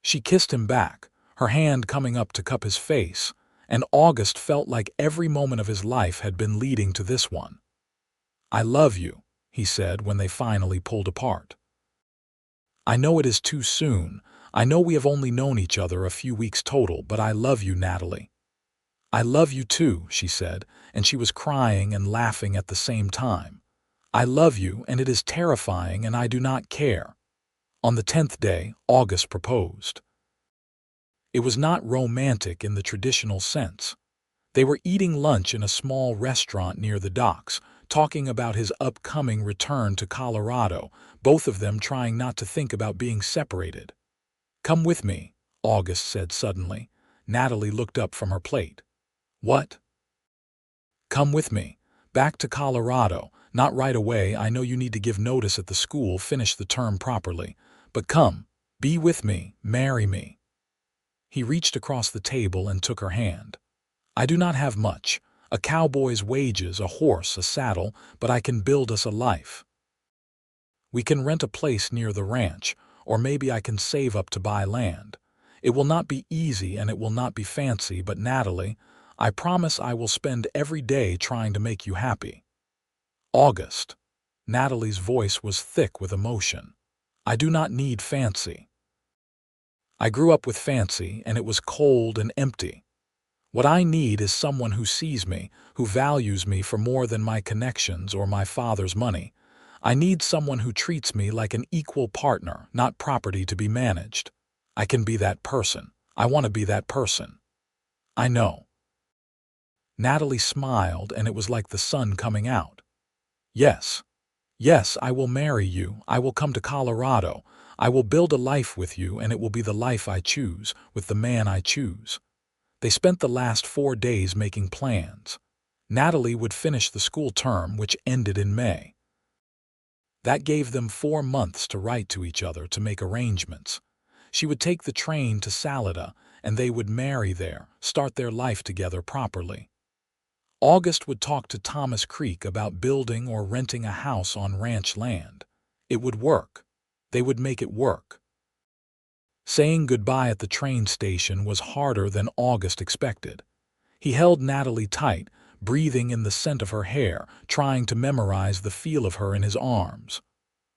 She kissed him back, her hand coming up to cup his face, and August felt like every moment of his life had been leading to this one. "I love you," he said when they finally pulled apart. "I know it is too soon. I know we have only known each other a few weeks total, but I love you, Natalie." "I love you too," she said, and she was crying and laughing at the same time. "I love you, and it is terrifying, and I do not care." On the 10th day, August proposed. It was not romantic in the traditional sense. They were eating lunch in a small restaurant near the docks, talking about his upcoming return to Colorado, both of them trying not to think about being separated. "Come with me," August said suddenly. Natalie looked up from her plate. "What?" "Come with me. Back to Colorado. Not right away, I know you need to give notice at the school, finish the term properly. But come, be with me, marry me." He reached across the table and took her hand. "I do not have much. A cowboy's wages, a horse, a saddle, but I can build us a life. We can rent a place near the ranch, or maybe I can save up to buy land. It will not be easy and it will not be fancy, but Natalie, I promise I will spend every day trying to make you happy." "August." Natalie's voice was thick with emotion. "I do not need fancy. I grew up with fancy, and it was cold and empty. What I need is someone who sees me, who values me for more than my connections or my father's money. I need someone who treats me like an equal partner, not property to be managed. I can be that person. I want to be that person." "I know." Natalie smiled, and it was like the sun coming out. "Yes. Yes, I will marry you. I will come to Colorado. I will build a life with you, and it will be the life I choose, with the man I choose." They spent the last 4 days making plans. Natalie would finish the school term, which ended in May. That gave them 4 months to write to each other, to make arrangements. She would take the train to Salida, and they would marry there, start their life together properly. August would talk to Thomas Creek about building or renting a house on ranch land. It would work. They would make it work. Saying goodbye at the train station was harder than August expected. He held Natalie tight, breathing in the scent of her hair, trying to memorize the feel of her in his arms.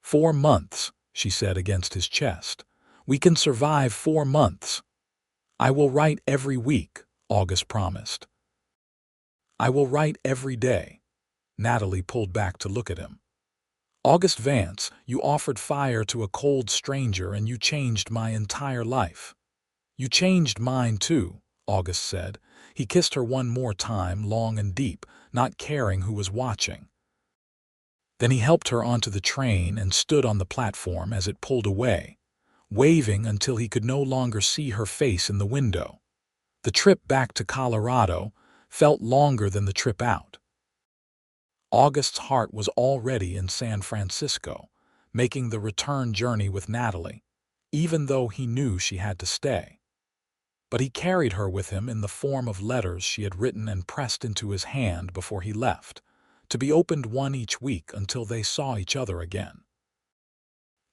4 months, she said against his chest. We can survive 4 months. I will write every week, August promised. I will write every day. Natalie pulled back to look at him. August Vance, you offered fire to a cold stranger and you changed my entire life. You changed mine too, August said. He kissed her one more time, long and deep, not caring who was watching. Then he helped her onto the train and stood on the platform as it pulled away, waving until he could no longer see her face in the window. The trip back to Colorado felt longer than the trip out. August's heart was already in San Francisco, making the return journey with Natalie, even though he knew she had to stay. But he carried her with him in the form of letters she had written and pressed into his hand before he left, to be opened one each week until they saw each other again.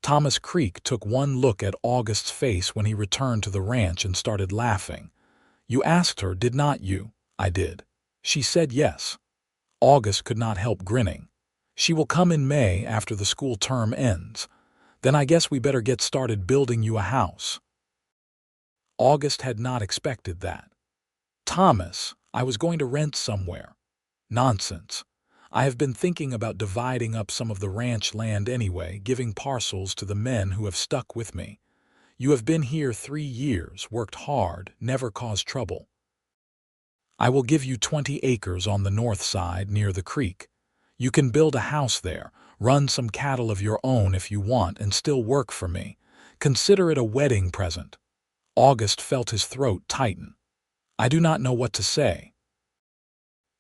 Thomas Creek took one look at August's face when he returned to the ranch and started laughing. You asked her, did not you? I did. She said yes. August could not help grinning. She will come in May after the school term ends. Then I guess we better get started building you a house. August had not expected that. Thomas, I was going to rent somewhere. Nonsense. I have been thinking about dividing up some of the ranch land anyway, giving parcels to the men who have stuck with me. You have been here 3 years, worked hard, never caused trouble. I will give you 20 acres on the north side near the creek. You can build a house there, run some cattle of your own if you want, and still work for me. Consider it a wedding present. August felt his throat tighten. I do not know what to say.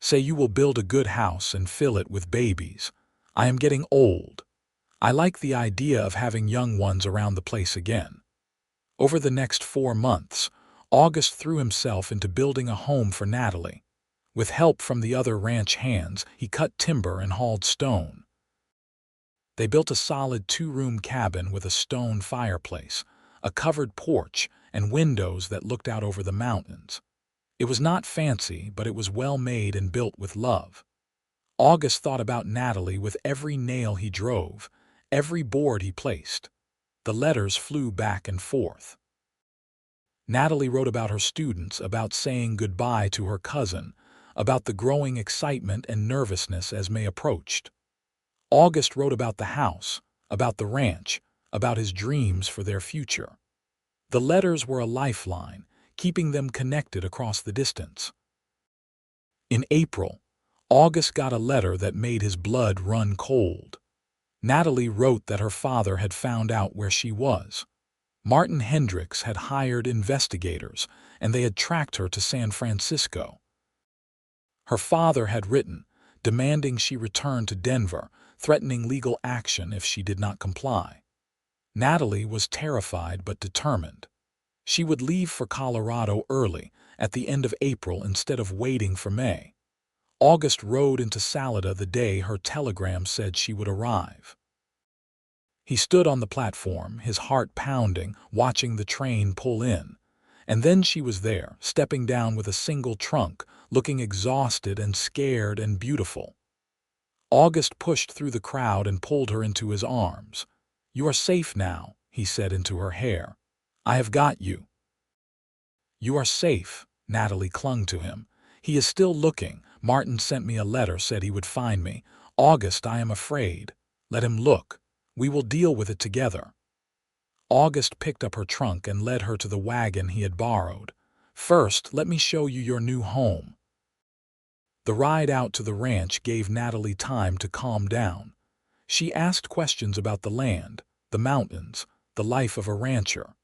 Say you will build a good house and fill it with babies. I am getting old. I like the idea of having young ones around the place again. Over the next 4 months, August threw himself into building a home for Natalie. With help from the other ranch hands, he cut timber and hauled stone. They built a solid 2-room cabin with a stone fireplace, a covered porch, and windows that looked out over the mountains. It was not fancy, but it was well made and built with love. August thought about Natalie with every nail he drove, every board he placed. The letters flew back and forth. Natalie wrote about her students, about saying goodbye to her cousin, about the growing excitement and nervousness as May approached. August wrote about the house, about the ranch, about his dreams for their future. The letters were a lifeline, keeping them connected across the distance. In April, August got a letter that made his blood run cold. Natalie wrote that her father had found out where she was. Martin Hendricks had hired investigators, and they had tracked her to San Francisco. Her father had written, demanding she return to Denver, threatening legal action if she did not comply. Natalie was terrified but determined. She would leave for Colorado early, at the end of April, instead of waiting for May. August rode into Salida the day her telegram said she would arrive. He stood on the platform, his heart pounding, watching the train pull in. And then she was there, stepping down with a single trunk, looking exhausted and scared and beautiful. August pushed through the crowd and pulled her into his arms. You are safe now, he said into her hair. I have got you. You are safe, Natalie clung to him. He is still looking. Martin sent me a letter, said he would find me. August, I am afraid. Let him look. We will deal with it together. August picked up her trunk and led her to the wagon he had borrowed. First, let me show you your new home. The ride out to the ranch gave Natalie time to calm down. She asked questions about the land, the mountains, the life of a rancher.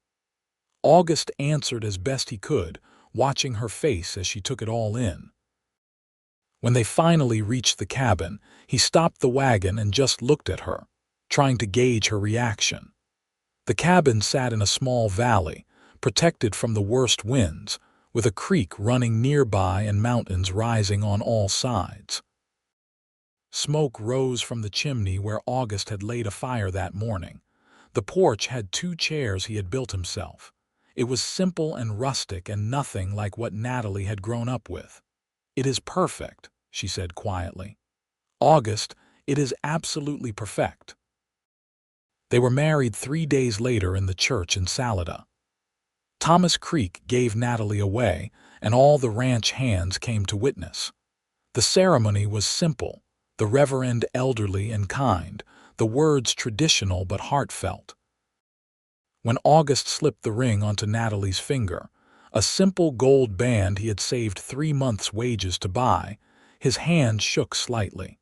August answered as best he could, watching her face as she took it all in. When they finally reached the cabin, he stopped the wagon and just looked at her, trying to gauge her reaction. The cabin sat in a small valley, protected from the worst winds, with a creek running nearby and mountains rising on all sides. Smoke rose from the chimney where August had laid a fire that morning. The porch had 2 chairs he had built himself. It was simple and rustic and nothing like what Natalie had grown up with. "It is perfect," she said quietly. "August, it is absolutely perfect." They were married 3 days later in the church in Salida. Thomas Creek gave Natalie away, and all the ranch hands came to witness. The ceremony was simple, the reverend elderly and kind, the words traditional but heartfelt. When August slipped the ring onto Natalie's finger, a simple gold band he had saved 3 months' wages to buy, his hand shook slightly.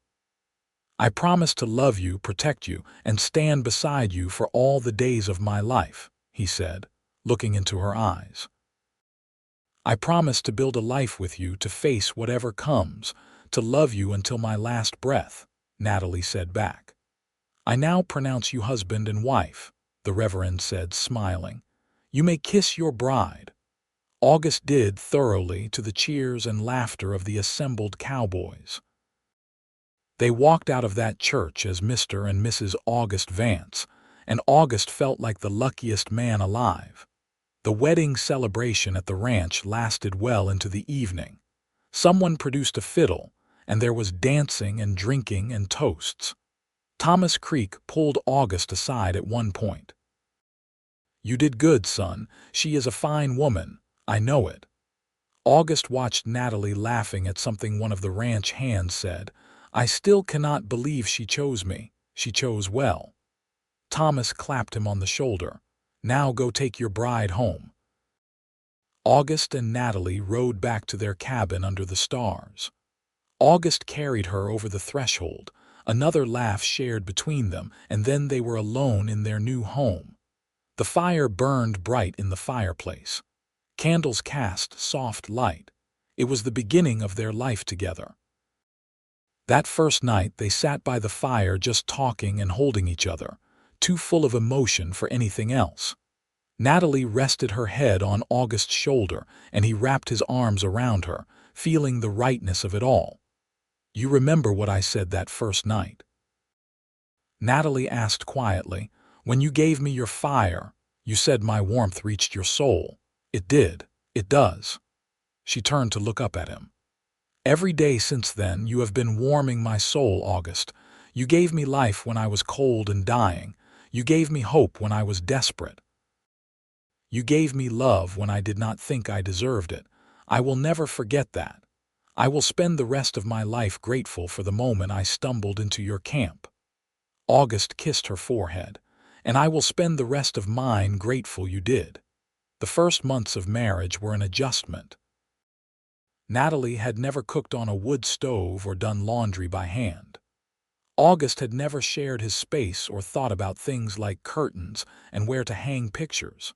"I promise to love you, protect you, and stand beside you for all the days of my life," he said, looking into her eyes. "I promise to build a life with you, to face whatever comes, to love you until my last breath," Natalie said back. "I now pronounce you husband and wife," the Reverend said, smiling. "You may kiss your bride." August did thoroughly, to the cheers and laughter of the assembled cowboys. They walked out of that church as Mr. and Mrs. August Vance, and August felt like the luckiest man alive. The wedding celebration at the ranch lasted well into the evening. Someone produced a fiddle, and there was dancing and drinking and toasts. Thomas Creek pulled August aside at one point. "You did good, son. She is a fine woman. I know it." August watched Natalie laughing at something one of the ranch hands said. "I still cannot believe she chose me. She chose well." Thomas clapped him on the shoulder. "Now go take your bride home." August and Natalie rode back to their cabin under the stars. August carried her over the threshold, another laugh shared between them, and then they were alone in their new home. The fire burned bright in the fireplace. Candles cast soft light. It was the beginning of their life together. That first night they sat by the fire just talking and holding each other, too full of emotion for anything else. Natalie rested her head on August's shoulder, and he wrapped his arms around her, feeling the rightness of it all. "You remember what I said that first night?" Natalie asked quietly. "When you gave me your fire, you said my warmth reached your soul." "It did. It does." She turned to look up at him. "Every day since then you have been warming my soul, August. You gave me life when I was cold and dying. You gave me hope when I was desperate. You gave me love when I did not think I deserved it. I will never forget that. I will spend the rest of my life grateful for the moment I stumbled into your camp." August kissed her forehead. "And I will spend the rest of mine grateful you did." The first months of marriage were an adjustment. Natalie had never cooked on a wood stove or done laundry by hand. August had never shared his space or thought about things like curtains and where to hang pictures.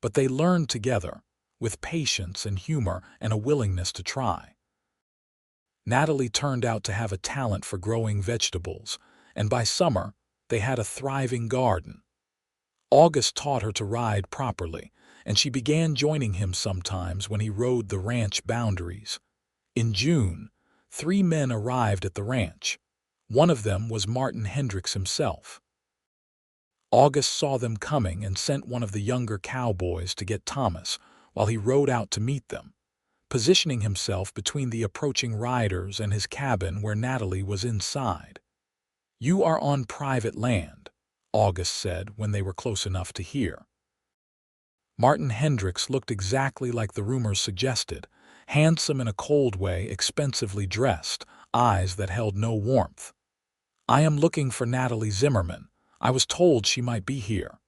But they learned together, with patience and humor and a willingness to try. Natalie turned out to have a talent for growing vegetables, and by summer they had a thriving garden. August taught her to ride properly, and she began joining him sometimes when he rode the ranch boundaries. In June, 3 men arrived at the ranch. One of them was Martin Hendricks himself. August saw them coming and sent one of the younger cowboys to get Thomas while he rode out to meet them, positioning himself between the approaching riders and his cabin where Natalie was inside. "You are on private land," August said when they were close enough to hear. Martin Hendricks looked exactly like the rumors suggested, handsome in a cold way, expensively dressed, eyes that held no warmth. "I am looking for Natalie Zimmerman. I was told she might be here."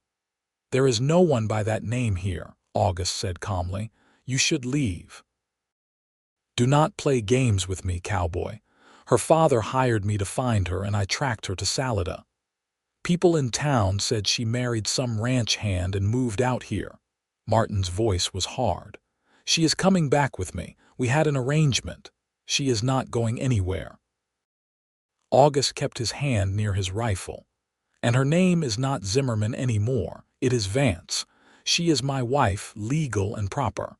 "There is no one by that name here," August said calmly. "You should leave." "Do not play games with me, Cowboy. Her father hired me to find her, and I tracked her to Salida. People in town said she married some ranch hand and moved out here." Martin's voice was hard. "She is coming back with me. We had an arrangement. She is not going anywhere." August kept his hand near his rifle. "And her name is not Zimmerman anymore. It is Vance. She is my wife, legal and proper.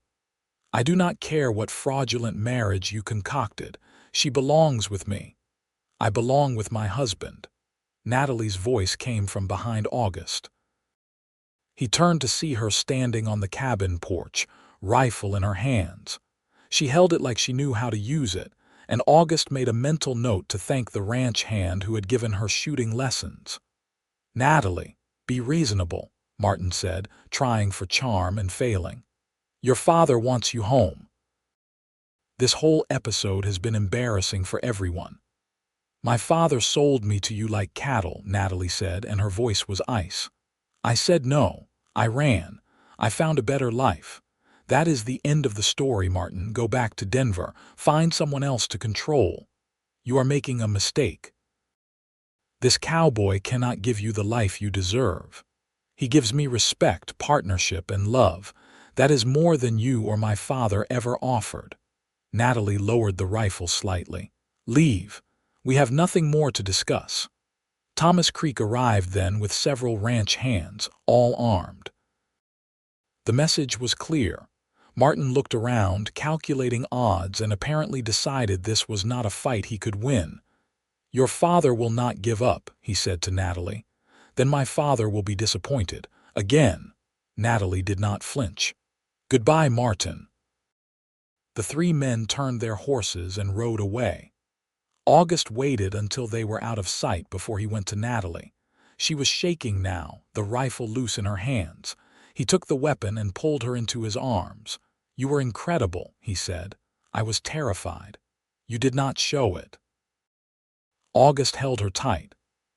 I do not care what fraudulent marriage you concocted. She belongs with me. I belong with my husband." Natalie's voice came from behind August. He turned to see her standing on the cabin porch, rifle in her hands. She held it like she knew how to use it, and August made a mental note to thank the ranch hand who had given her shooting lessons. "Natalie, be reasonable," Martin said, trying for charm and failing. "Your father wants you home." "This whole episode has been embarrassing for everyone." "My father sold me to you like cattle," Natalie said, and her voice was ice. "I said no. I ran. I found a better life. That is the end of the story, Martin. Go back to Denver. Find someone else to control. You are making a mistake. This cowboy cannot give you the life you deserve. He gives me respect, partnership, and love. That is more than you or my father ever offered." Natalie lowered the rifle slightly. "Leave. We have nothing more to discuss." Thomas Creek arrived then with several ranch hands, all armed. The message was clear. Martin looked around, calculating odds, and apparently decided this was not a fight he could win. "Your father will not give up," he said to Natalie. "Then my father will be disappointed. Again." Natalie did not flinch. "Goodbye, Martin." The three men turned their horses and rode away. August waited until they were out of sight before he went to Natalie. She was shaking now, the rifle loose in her hands. He took the weapon and pulled her into his arms. "You were incredible," he said. "I was terrified. You did not show it." August held her tight.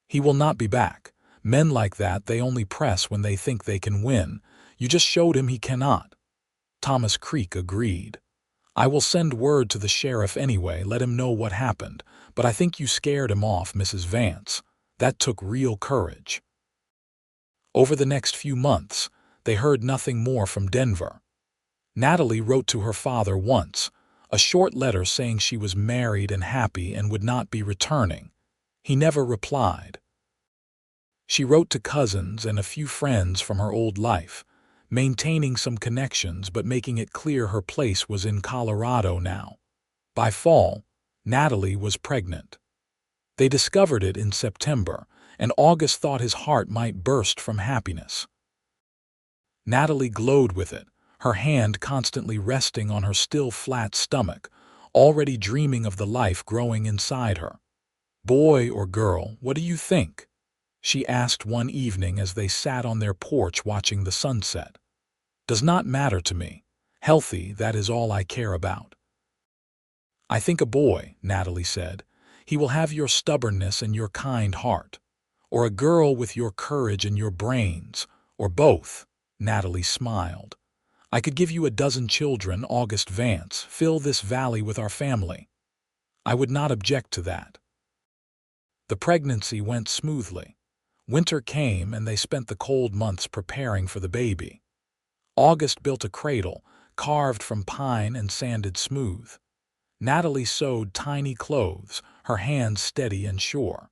"He will not be back. Men like that, they only press when they think they can win. You just showed him he cannot." Thomas Creek agreed. "I will send word to the sheriff anyway, let him know what happened. But I think you scared him off, Mrs. Vance. That took real courage." Over the next few months, they heard nothing more from Denver. Natalie wrote to her father once, a short letter saying she was married and happy and would not be returning. He never replied. She wrote to cousins and a few friends from her old life, maintaining some connections but making it clear her place was in Colorado now. By fall, Natalie was pregnant. They discovered it in September, and August thought his heart might burst from happiness. Natalie glowed with it, her hand constantly resting on her still flat stomach, already dreaming of the life growing inside her. "Boy or girl, what do you think?" she asked one evening as they sat on their porch watching the sunset. "Does not matter to me. Healthy, that is all I care about." "I think a boy," Natalie said. "He will have your stubbornness and your kind heart. Or a girl with your courage and your brains. Or both." Natalie smiled. "I could give you a dozen children, August Vance, fill this valley with our family. I would not object to that." The pregnancy went smoothly. Winter came and they spent the cold months preparing for the baby. August built a cradle, carved from pine and sanded smooth. Natalie sewed tiny clothes, her hands steady and sure.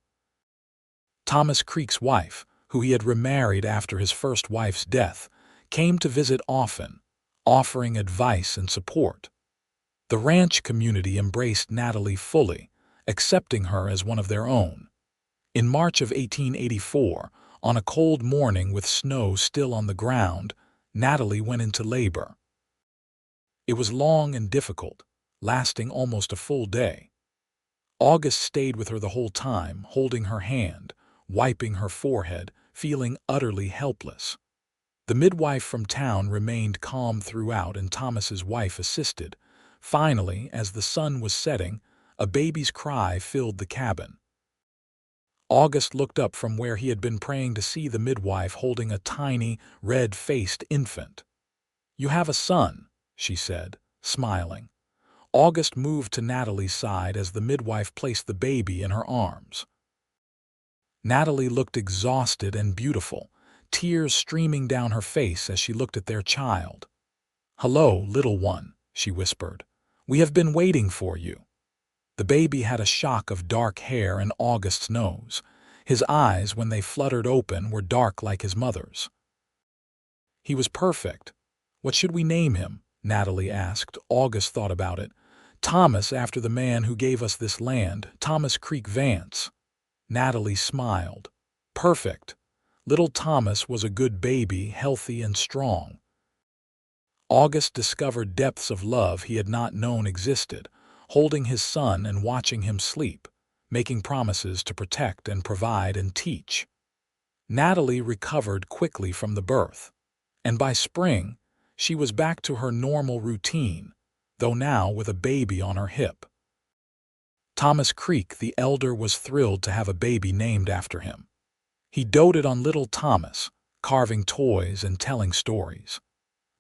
Thomas Creek's wife, who he had remarried after his first wife's death, came to visit often, offering advice and support. The ranch community embraced Natalie fully, accepting her as one of their own. In March of 1884, on a cold morning with snow still on the ground, Natalie went into labor. It was long and difficult, lasting almost a full day. August stayed with her the whole time, holding her hand, wiping her forehead, feeling utterly helpless. The midwife from town remained calm throughout and Thomas's wife assisted. Finally, as the sun was setting, a baby's cry filled the cabin. August looked up from where he had been praying to see the midwife holding a tiny, red-faced infant. "You have a son," she said, smiling. August moved to Natalie's side as the midwife placed the baby in her arms. Natalie looked exhausted and beautiful, tears streaming down her face as she looked at their child. "Hello, little one," she whispered. "We have been waiting for you." The baby had a shock of dark hair and August's nose. His eyes, when they fluttered open, were dark like his mother's. "He was perfect. What should we name him?" Natalie asked. August thought about it. "Thomas, after the man who gave us this land, Thomas Creek Vance." Natalie smiled. "Perfect. Little Thomas was a good baby, healthy and strong. August discovered depths of love he had not known existed, holding his son and watching him sleep, making promises to protect and provide and teach. Natalie recovered quickly from the birth, and by spring, she was back to her normal routine, though now with a baby on her hip. Thomas Creek, the elder, was thrilled to have a baby named after him. He doted on little Thomas, carving toys and telling stories.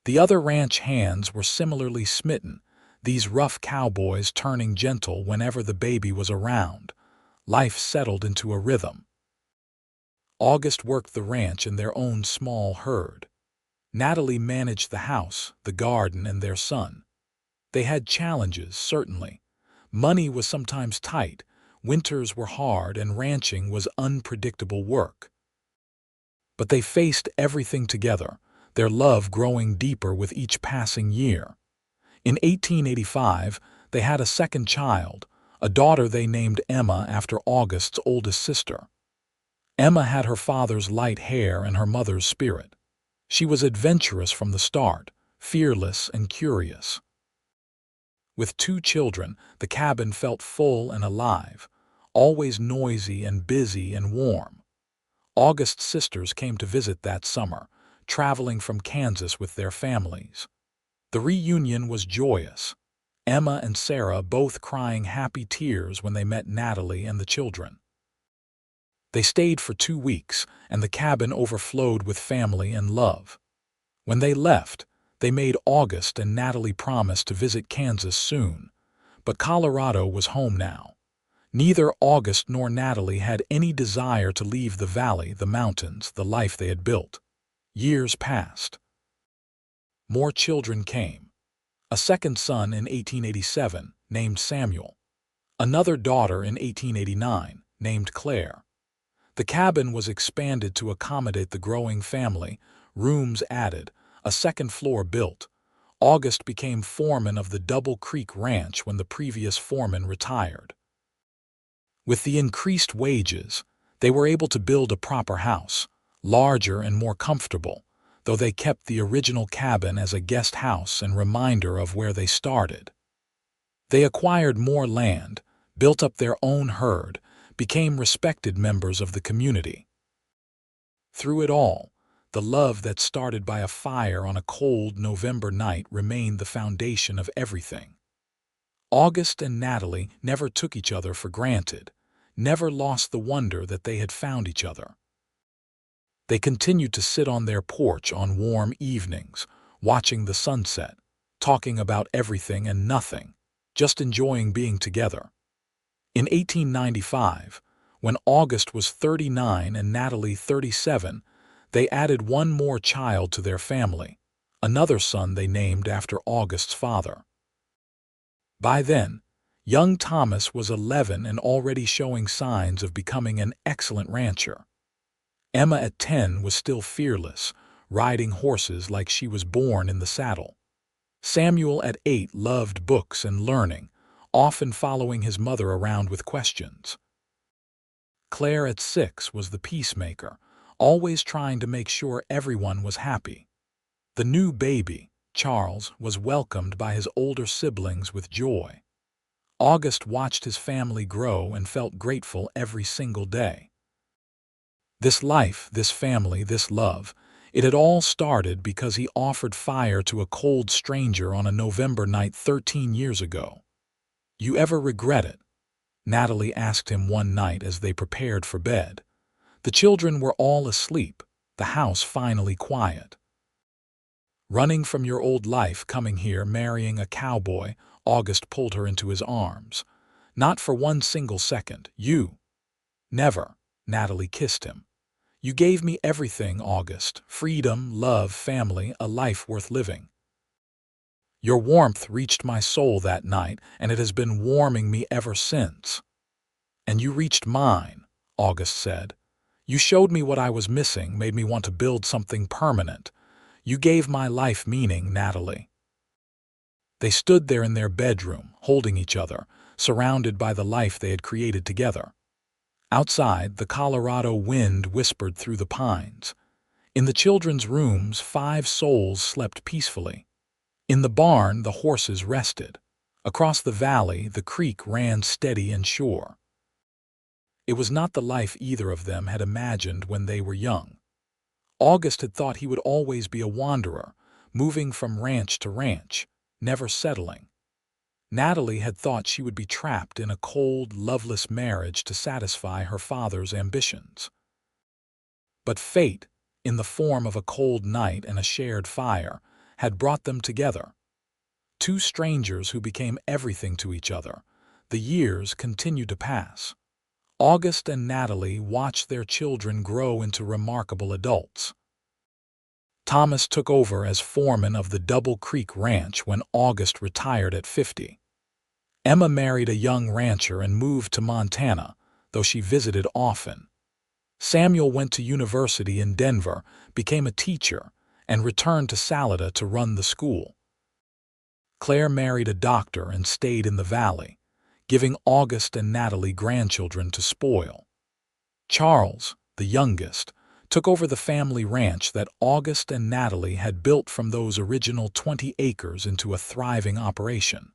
The other ranch hands were similarly smitten, these rough cowboys turning gentle whenever the baby was around. Life settled into a rhythm. August worked the ranch in their own small herd. Natalie managed the house, the garden, and their son. They had challenges, certainly. Money was sometimes tight, winters were hard, and ranching was unpredictable work. But they faced everything together, their love growing deeper with each passing year. In 1885, they had a second child, a daughter they named Emma after August's oldest sister. Emma had her father's light hair and her mother's spirit. She was adventurous from the start, fearless and curious. With 2 children, the cabin felt full and alive, always noisy and busy and warm. August's sisters came to visit that summer, traveling from Kansas with their families. The reunion was joyous, Emma and Sarah both crying happy tears when they met Natalie and the children. They stayed for 2 weeks, and the cabin overflowed with family and love. When they left, they made August and Natalie promise to visit Kansas soon, but Colorado was home now. Neither August nor Natalie had any desire to leave the valley, the mountains, the life they had built. Years passed. More children came. A second son in 1887, named Samuel. Another daughter in 1889, named Claire. The cabin was expanded to accommodate the growing family, rooms added, a second floor built. August became foreman of the Double Creek Ranch when the previous foreman retired. With the increased wages, they were able to build a proper house, larger and more comfortable, though they kept the original cabin as a guest house and reminder of where they started. They acquired more land, built up their own herd, became respected members of the community. Through it all, the love that started by a fire on a cold November night remained the foundation of everything. August and Natalie never took each other for granted, never lost the wonder that they had found each other. They continued to sit on their porch on warm evenings, watching the sunset, talking about everything and nothing, just enjoying being together. In 1895, when August was 39 and Natalie 37, they added one more child to their family, another son they named after August's father. By then, young Thomas was 11 and already showing signs of becoming an excellent rancher. Emma at 10 was still fearless, riding horses like she was born in the saddle. Samuel at 8 loved books and learning, often following his mother around with questions. Claire at 6 was the peacemaker, always trying to make sure everyone was happy. The new baby, Charles, was welcomed by his older siblings with joy. August watched his family grow and felt grateful every single day. This life, this family, this love, it had all started because he offered fire to a cold stranger on a November night 13 years ago. "You ever regret it?" Natalie asked him one night as they prepared for bed. The children were all asleep, the house finally quiet. "Running from your old life, coming here, marrying a cowboy," August pulled her into his arms. "Not for one single second. You." "Never." Natalie kissed him. "You gave me everything, August. Freedom, love, family, a life worth living. Your warmth reached my soul that night, and it has been warming me ever since." "And you reached mine," August said. "You showed me what I was missing, made me want to build something permanent. You gave my life meaning, Natalie." They stood there in their bedroom, holding each other, surrounded by the life they had created together. Outside, the Colorado wind whispered through the pines. In the children's rooms, 5 souls slept peacefully. In the barn, the horses rested. Across the valley, the creek ran steady and sure. It was not the life either of them had imagined when they were young. August had thought he would always be a wanderer, moving from ranch to ranch, never settling. Natalie had thought she would be trapped in a cold, loveless marriage to satisfy her father's ambitions. But fate, in the form of a cold night and a shared fire, had brought them together. 2 strangers who became everything to each other. The years continued to pass. August and Natalie watched their children grow into remarkable adults. Thomas took over as foreman of the Double Creek Ranch when August retired at 50. Emma married a young rancher and moved to Montana, though she visited often. Samuel went to university in Denver, became a teacher, and returned to Salida to run the school. Claire married a doctor and stayed in the valley, giving August and Natalie grandchildren to spoil. Charles, the youngest, took over the family ranch that August and Natalie had built from those original 20 acres into a thriving operation.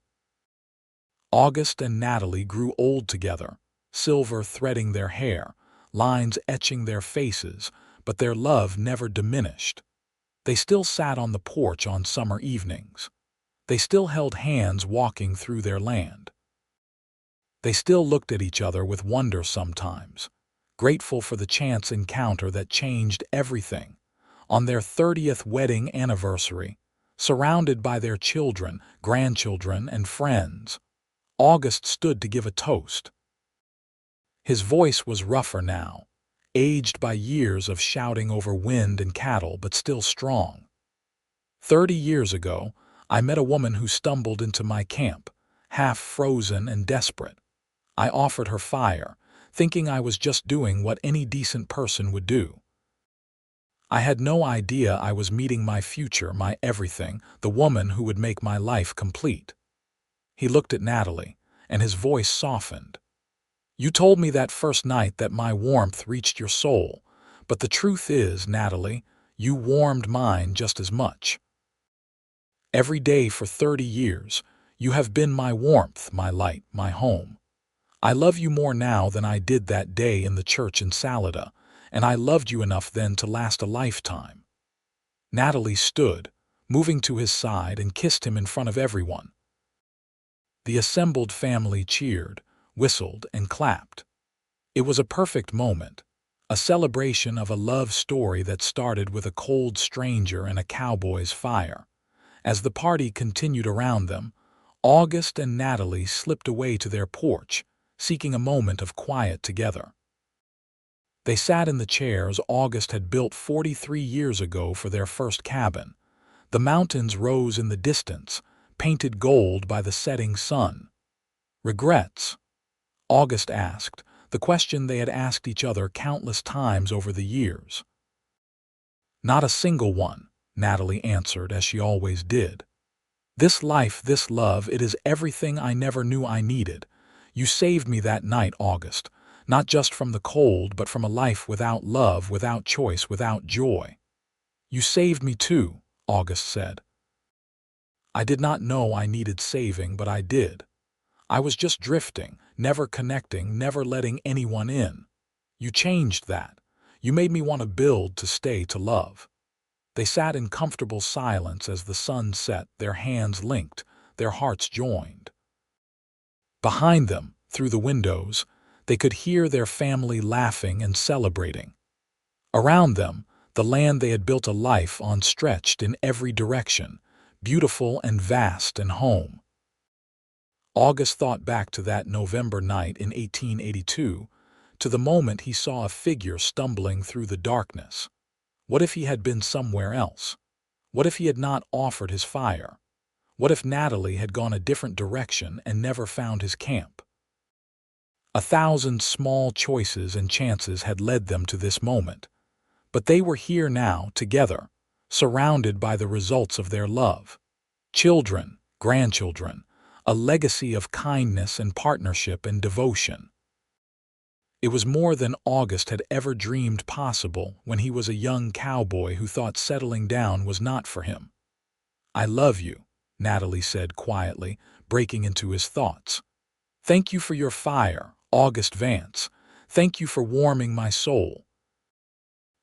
August and Natalie grew old together, silver threading their hair, lines etching their faces, but their love never diminished. They still sat on the porch on summer evenings. They still held hands walking through their land. They still looked at each other with wonder sometimes, grateful for the chance encounter that changed everything. On their 30th wedding anniversary, surrounded by their children, grandchildren, and friends, August stood to give a toast. His voice was rougher now, aged by years of shouting over wind and cattle, but still strong. 30 years ago, I met a woman who stumbled into my camp, half frozen and desperate. I offered her fire, thinking I was just doing what any decent person would do. I had no idea I was meeting my future, my everything, the woman who would make my life complete. He looked at Natalie, and his voice softened. You told me that first night that my warmth reached your soul, but the truth is, Natalie, you warmed mine just as much. Every day for 30 years, you have been my warmth, my light, my home. I love you more now than I did that day in the church in Salida, and I loved you enough then to last a lifetime. Natalie stood, moving to his side, and kissed him in front of everyone. The assembled family cheered, whistled, and clapped. It was a perfect moment, a celebration of a love story that started with a cold stranger and a cowboy's fire. As the party continued around them, August and Natalie slipped away to their porch, seeking a moment of quiet together. They sat in the chairs August had built 43 years ago for their first cabin. The mountains rose in the distance, painted gold by the setting sun. Regrets? August asked, the question they had asked each other countless times over the years. Not a single one, Natalie answered, as she always did. This life, this love, it is everything I never knew I needed. You saved me that night, August, not just from the cold, but from a life without love, without choice, without joy. You saved me too, August said. I did not know I needed saving, but I did. I was just drifting, never connecting, never letting anyone in. You changed that. You made me want to build, to stay, to love. They sat in comfortable silence as the sun set, their hands linked, their hearts joined. Behind them, through the windows, they could hear their family laughing and celebrating. Around them, the land they had built a life on stretched in every direction, beautiful and vast and home. August thought back to that November night in 1882, to the moment he saw a figure stumbling through the darkness. What if he had been somewhere else? What if he had not offered his fire? What if Natalie had gone a different direction and never found his camp? 1,000 small choices and chances had led them to this moment, but they were here now, together, surrounded by the results of their love. Children, grandchildren, a legacy of kindness and partnership and devotion. It was more than August had ever dreamed possible when he was a young cowboy who thought settling down was not for him. "I love you," Natalie said quietly, breaking into his thoughts. "Thank you for your fire, August Vance. Thank you for warming my soul."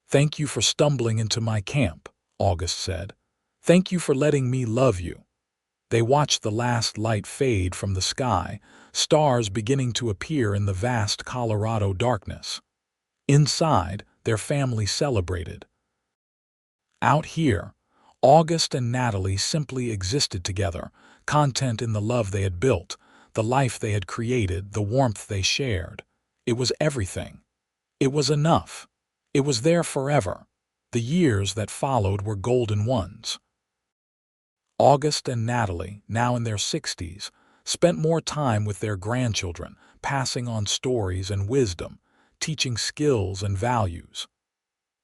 "Thank you for stumbling into my camp," August said. "Thank you for letting me love you." They watched the last light fade from the sky, stars beginning to appear in the vast Colorado darkness. Inside, their family celebrated. Out here, August and Natalie simply existed together, content in the love they had built, the life they had created, the warmth they shared. It was everything. It was enough. It was there forever. The years that followed were golden ones. August and Natalie, now in their 60s, spent more time with their grandchildren, passing on stories and wisdom, teaching skills and values.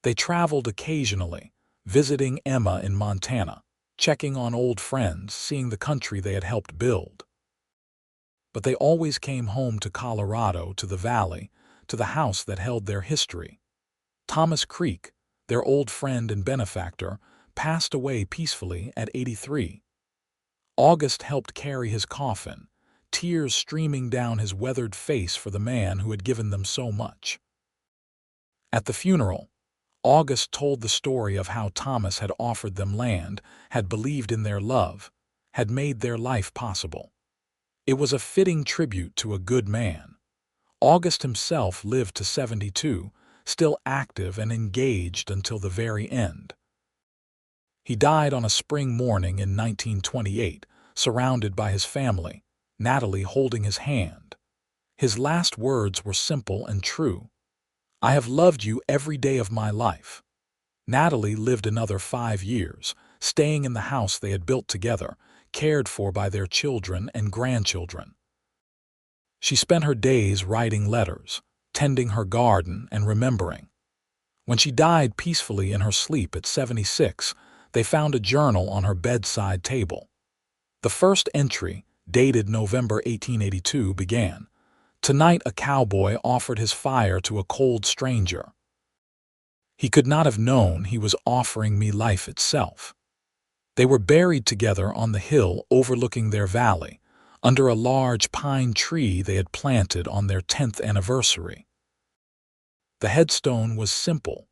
They traveled occasionally, visiting Emma in Montana, checking on old friends, seeing the country they had helped build. But they always came home to Colorado, to the valley, to the house that held their history. Thomas Creek, their old friend and benefactor, passed away peacefully at 83. August helped carry his coffin, tears streaming down his weathered face for the man who had given them so much. At the funeral, August told the story of how Thomas had offered them land, had believed in their love, had made their life possible. It was a fitting tribute to a good man. August himself lived to 72, still active and engaged until the very end. He died on a spring morning in 1928, surrounded by his family, Natalie holding his hand. His last words were simple and true. "I have loved you every day of my life." Natalie lived another 5 years, staying in the house they had built together, cared for by their children and grandchildren. She spent her days writing letters, tending her garden, and remembering. When she died peacefully in her sleep at 76, they found a journal on her bedside table. The first entry, dated November 1882, began, "Tonight a cowboy offered his fire to a cold stranger. He could not have known he was offering me life itself." They were buried together on the hill overlooking their valley, under a large pine tree they had planted on their 10th anniversary. The headstone was simple: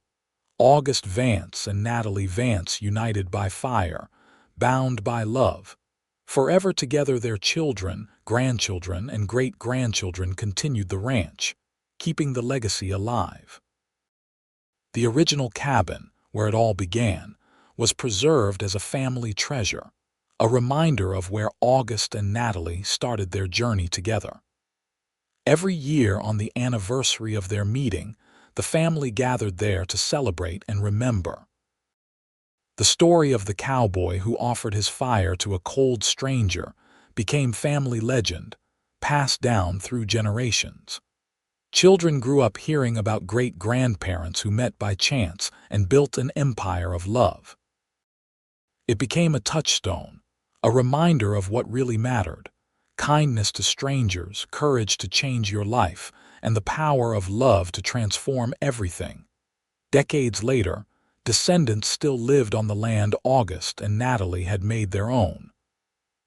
August Vance and Natalie Vance united by fire, bound by love. Forever together their children, grandchildren, and great-grandchildren continued the ranch, keeping the legacy alive. The original cabin, where it all began, was preserved as a family treasure, a reminder of where August and Natalie started their journey together. Every year on the anniversary of their meeting, the family gathered there to celebrate and remember. The story of the cowboy who offered his fire to a cold stranger became family legend, passed down through generations. Children grew up hearing about great-grandparents who met by chance and built an empire of love. It became a touchstone, a reminder of what really mattered: kindness to strangers, courage to change your life, and the power of love to transform everything. Decades later, descendants still lived on the land August and Natalie had made their own.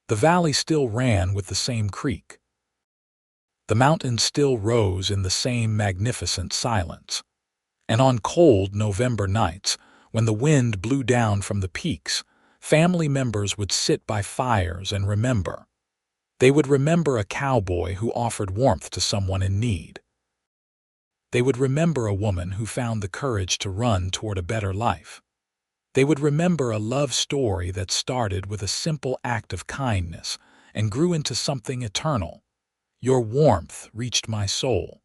The valley still ran with the same creek. The mountains still rose in the same magnificent silence. And on cold November nights, when the wind blew down from the peaks, family members would sit by fires and remember. They would remember a cowboy who offered warmth to someone in need. They would remember a woman who found the courage to run toward a better life. They would remember a love story that started with a simple act of kindness and grew into something eternal. "Your warmth reached my soul."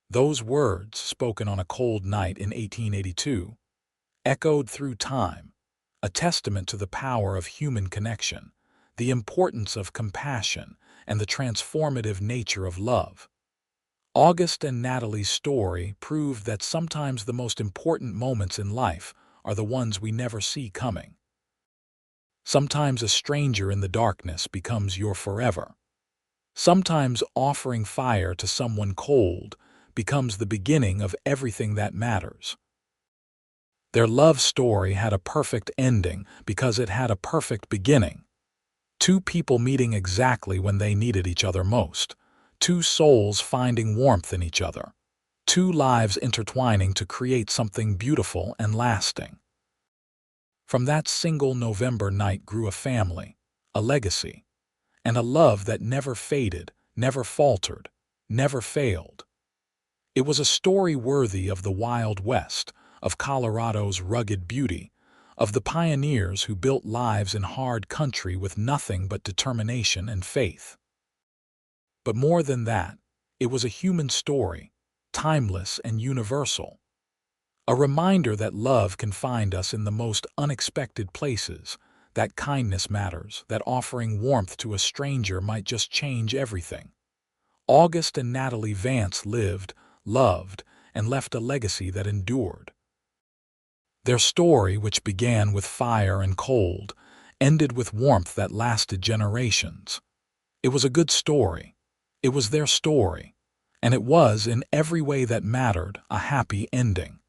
Those words, spoken on a cold night in 1882, echoed through time, a testament to the power of human connection, the importance of compassion, and the transformative nature of love. August and Natalie's story proved that sometimes the most important moments in life are the ones we never see coming. Sometimes a stranger in the darkness becomes your forever. Sometimes offering fire to someone cold becomes the beginning of everything that matters. Their love story had a perfect ending because it had a perfect beginning. Two people meeting exactly when they needed each other most. Two souls finding warmth in each other. Two lives intertwining to create something beautiful and lasting. From that single November night grew a family, a legacy, and a love that never faded, never faltered, never failed. It was a story worthy of the Wild West, of Colorado's rugged beauty, of the pioneers who built lives in hard country with nothing but determination and faith. But more than that, it was a human story, timeless and universal. A reminder that love can find us in the most unexpected places, that kindness matters, that offering warmth to a stranger might just change everything. August and Natalie Vance lived, loved, and left a legacy that endured. Their story, which began with fire and cold, ended with warmth that lasted generations. It was a good story. It was their story. And it was, in every way that mattered, a happy ending.